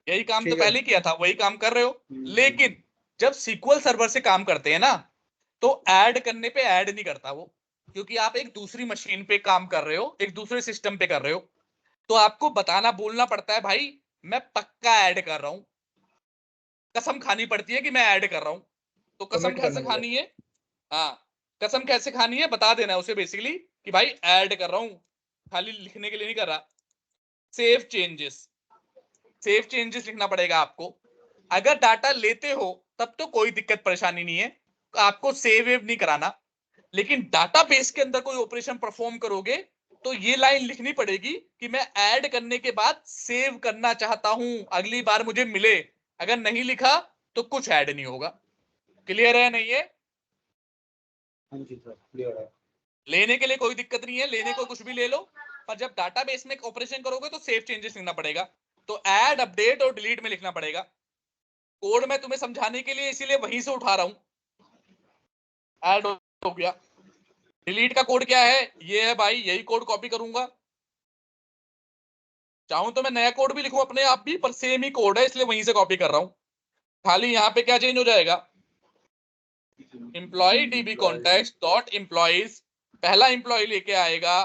यही काम तो ठीक है। पहले किया था, वही काम कर रहे हो। लेकिन जब सीक्वल सर्वर से काम करते हैं ना, तो ऐड करने पे ऐड नहीं करता वो, क्योंकि आप एक दूसरी मशीन पे काम कर रहे हो, एक दूसरे सिस्टम पे कर रहे हो, तो आपको बताना बोलना पड़ता है भाई मैं पक्का ऐड कर रहा हूं, कसम खानी पड़ती है कि मैं ऐड कर रहा हूं। तो कसम कमिट कैसे करने के लिए। खानी है? हाँ, कसम कैसे खानी है बता देना उसे बेसिकली, कि भाई ऐड कर रहा हूं, खाली लिखने के लिए नहीं कर रहा। सेव चेंजेस, सेव चेंजेस लिखना पड़ेगा आपको। अगर डाटा लेते हो तब तो कोई दिक्कत परेशानी नहीं है, आपको सेव वेव नहीं कराना। लेकिन डाटाबेस के अंदर कोई ऑपरेशन परफॉर्म करोगे तो ये लाइन लिखनी पड़ेगी कि मैं ऐड करने के बाद सेव करना चाहता हूं, अगली बार मुझे मिले। अगर नहीं लिखा तो कुछ ऐड नहीं होगा। क्लियर है नहीं है? हाँ जी सर क्लियर है। लेने के लिए कोई दिक्कत नहीं है, लेने को कुछ भी ले लो, पर जब डाटाबेस में ऑपरेशन करोगे तो सेव चेंजेस लिखना पड़ेगा। तो ऐड, अपडेट और डिलीट में लिखना पड़ेगा। कोड मैं तुम्हें समझाने के लिए इसीलिए वहीं से उठा रहा हूं। ऐड हो गया। डिलीट का कोड क्या है? ये है भाई, यही कोड कॉपी करूंगा। चाहूं तो मैं नया कोड भी लिखूं अपने आप भी, पर सेम ही कोड है इसलिए वहीं से कॉपी कर रहा हूं। खाली यहाँ पे क्या चेंज हो जाएगा? Employee DB context dot employees, पहला एम्प्लॉय लेके आएगा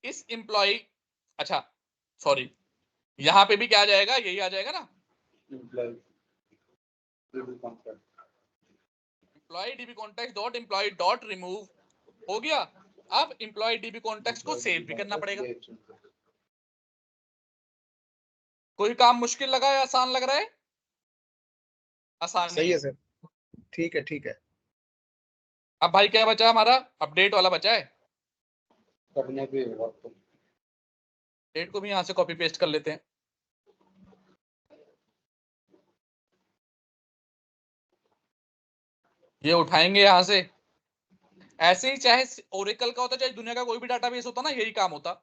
इस एम्प्लॉय, अच्छा सॉरी, यहां पे भी क्या आ जाएगा? यही आ जाएगा ना, employee DB contact. Employee DB context dot employee dot remove. हो गया। अब एम्प्लॉय डीबी कॉन्टेक्स्ट को सेव भी करना पड़ेगा। कोई काम मुश्किल लगा या आसान लग रहा है? आसान नहीं सही है है। सर। ठीक है ठीक है। अब भाई क्या बचा हमारा? अपडेट वाला बचा है। करने भी होगा तो। डेट को भी यहाँ से कॉपी पेस्ट कर लेते हैं। ये उठाएंगे यहाँ से, ऐसे ही चाहे ओरेकल का होता चाहे दुनिया का कोई भी डाटाबेस होता ना, यही काम होता।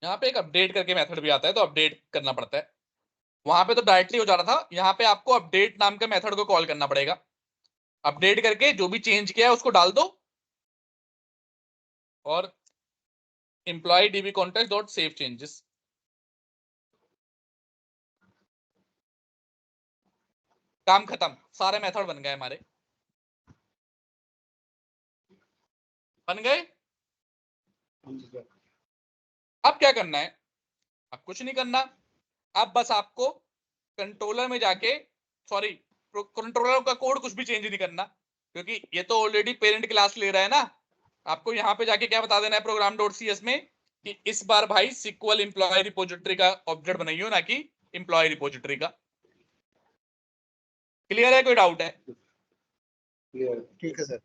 यहाँ पे एक अपडेट करके मेथड भी आता है, तो अपडेट करना पड़ता है। वहां पे तो डायरेक्टली हो जा रहा था, यहाँ पे आपको अपडेट नाम के मेथड को कॉल करना पड़ेगा। अपडेट करके जो भी चेंज किया है उसको डाल दो, और employee DB contact dot save changes. काम खत्म, सारे मेथड बन गए हमारे। बन गए। अब क्या करना है? अब कुछ नहीं करना। अब बस आपको कंट्रोलर में जाके, सॉरी, कंट्रोलर का कोड कुछ भी चेंज नहीं करना, क्योंकि ये तो ऑलरेडी पेरेंट क्लास ले रहा है ना। आपको यहाँ पे जाके क्या बता देना है प्रोग्राम डॉट सी एस में, कि इस बार भाई सिक्वल एम्प्लॉय रिपोजिटरी का ऑब्जेक्ट बनाइयो, ना कि एम्प्लॉय रिपोजिटरी का। क्लियर है? कोई डाउट है? ठीक है सर।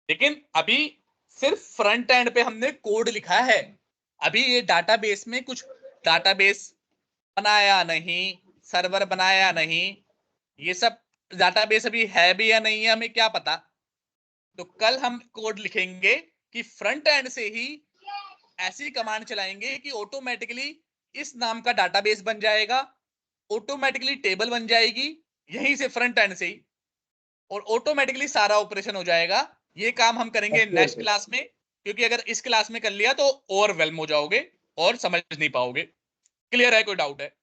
लेकिन अभी सिर्फ फ्रंट एंड पे हमने कोड लिखा है, अभी ये डाटाबेस में कुछ डाटाबेस बनाया नहीं, सर्वर बनाया नहीं, ये सब डाटाबेस अभी है भी या नहीं है हमें क्या पता। तो कल हम कोड लिखेंगे कि फ्रंट एंड से ही ऐसी कमांड चलाएंगे कि ऑटोमेटिकली इस नाम का डाटाबेस बन जाएगा, ऑटोमेटिकली टेबल बन जाएगी यहीं से फ्रंट एंड से ही, और ऑटोमेटिकली सारा ऑपरेशन हो जाएगा। ये काम हम करेंगे नेक्स्ट क्लास में, क्योंकि अगर इस क्लास में कर लिया तो ओवरवेल्म हो जाओगे और समझ नहीं पाओगे। क्लियर है? कोई डाउट है?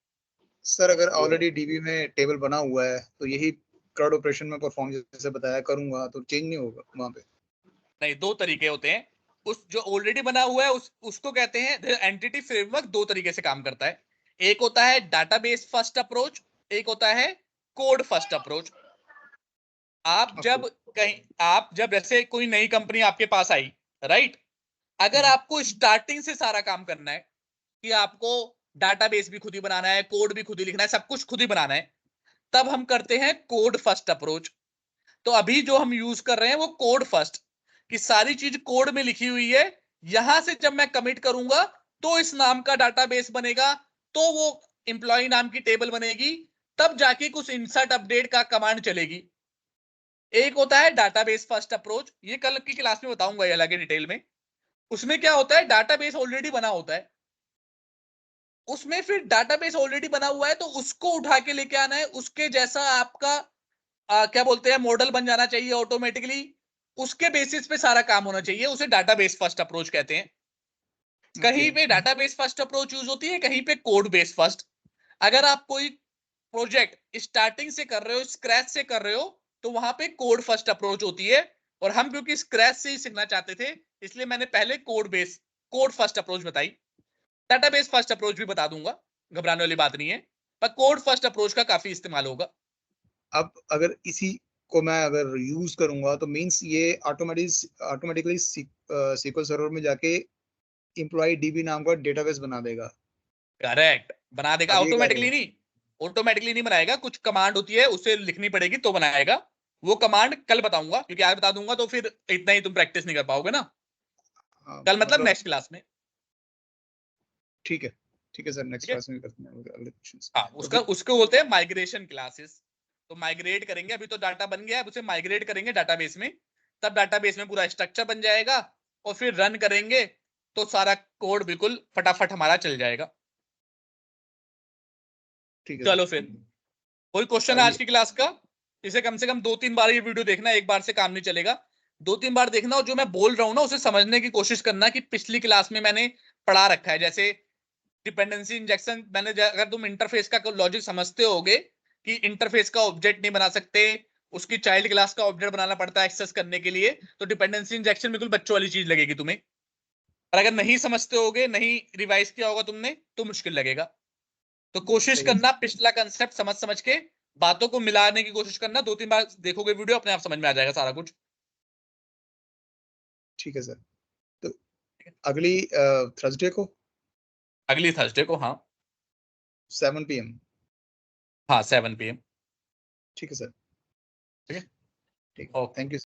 सर अगर ऑलरेडी डीबी में टेबल बना हुआ है तो यही क्राउड ऑपरेशन में परफॉर्म जैसे बताया करूंगा तो चेंज नहीं होगा वहां पे? नहीं, दो तरीके होते हैं। उस जो ऑलरेडी बना हुआ है उसको कहते हैं एंटिटी फ्रेमवर्क। दो तरीके से काम करता है, एक होता है डाटाबेस फर्स्ट अप्रोच, एक होता है कोड फर्स्ट अप्रोच। आप जब जैसे कोई नई कंपनी आपके पास आई, राइट, अगर आपको स्टार्टिंग से सारा काम करना है कि आपको डाटाबेस भी खुद ही बनाना है, कोड भी खुद ही लिखना है, सब कुछ खुद ही बनाना है, तब हम करते हैं कोड फर्स्ट अप्रोच। तो अभी जो हम यूज कर रहे हैं वो कोड फर्स्ट, कि सारी चीज कोड में लिखी हुई है, यहां से जब मैं कमिट करूंगा तो इस नाम का डाटाबेस बनेगा, तो वो एम्प्लॉय नाम की टेबल बनेगी, तब जाके कुछ इंसर्ट अपडेट का कमांड चलेगी। एक होता है डाटाबेस फर्स्ट अप्रोच, ये कल की क्लास में बताऊंगा ये अलग डिटेल में। उसमें क्या होता है, डाटाबेस ऑलरेडी बना होता है, उसमें फिर डाटाबेस ऑलरेडी बना हुआ है तो उसको उठा के लेके आना है, उसके जैसा आपका क्या बोलते हैं मॉडल बन जाना चाहिए ऑटोमेटिकली, उसके बेसिस पे सारा काम होना चाहिए, उसे डाटाबेस फर्स्ट अप्रोच कहते हैं। कहीं पे डाटाबेस फर्स्ट अप्रोच यूज होती है, कहीं पे कोड बेस फर्स्ट। अगर आप कोई प्रोजेक्ट स्टार्टिंग से कर रहे हो, स्क्रैच से कर रहे हो, तो वहां पे कोड फर्स्ट अप्रोच होती है। और हम क्योंकि स्क्रैच से ही सीखना चाहते थे, इसलिए मैंने पहले कोड फर्स्ट अप्रोच बताई। डाटाबेस फर्स्ट अप्रोच भी बता दूंगा, घबराने वाली बात नहीं है, पर कोड फर्स्ट अप्रोच का काफी इस्तेमाल होगा। अब अगर इसी को मैं अगर यूज करूंगा तो मींस ये ऑटोमेटिकली सीक्वल सर्वर में जाके एम्प्लॉय डीबी नाम का डेटाबेस बना देगा। करेक्ट, बना देगा। अब ये कह रहे ऑटोमेटिकली हो? नहीं, ऑटोमेटिकली नहीं बनाएगा, कुछ कमांड होती है उसे लिखनी पड़ेगी तो बनाएगा। वो कमांड कल बताऊंगा, क्योंकि आज बता दूंगा तो फिर इतना ही तुम प्रैक्टिस नहीं कर पाओगे ना। हाँ, कल मतलब मतलब नेक्स्ट क्लास में। ठीक है। ठीक है सर, नेक्स्ट ठीक है। क्लास में करते हैं अगले क्वेश्चंस। हाँ, तो उसका फिर उसको बोलते हैं माइग्रेशन क्लासेस। तो माइग्रेट करेंगे, अभी तो डाटा बन गया है, उसे माइग्रेट करेंगे डाटाबेस में, तब डाटाबेस में पूरा स्ट्रक्चर बन जाएगा, और फिर रन करेंगे तो सारा कोड बिल्कुल फटाफट हमारा चल जाएगा। ठीक है सर। चलो फिर, कोई क्वेश्चन आज ये की क्लास का? इसे कम से कम 2-3 बार ये वीडियो देखना, एक बार से काम नहीं चलेगा। 2-3 बार देखना, और जो मैं बोल रहा हूं ना उसे समझने की कोशिश करना, कि पिछली क्लास में मैंने पढ़ा रखा है। जैसे डिपेंडेंसी इंजेक्शन, अगर तुम इंटरफेस का लॉजिक समझते होगे कि इंटरफेस का ऑब्जेक्ट नहीं बना सकते, उसकी चाइल्ड क्लास का ऑब्जेक्ट बनाना पड़ता है एक्सेस करने के लिए, तो डिपेंडेंसी इंजेक्शन बिल्कुल बच्चों वाली चीज लगेगी तुम्हें। और अगर नहीं समझते होगे, नहीं रिवाइज किया होगा तुमने, तो मुश्किल लगेगा। तो कोशिश सही है। करना पिछला कंसेप्ट समझ समझ के बातों को मिलाने की कोशिश करना। 2-3 बार देखोगे वीडियो, अपने आप समझ में आ जाएगा सारा कुछ। ठीक है सर। तो अगली थर्सडे को अगली थर्सडे को, हाँ। 7 PM। हाँ 7 PM। ठीक है सर। ठीक है। ठीक, ओके। Thank you.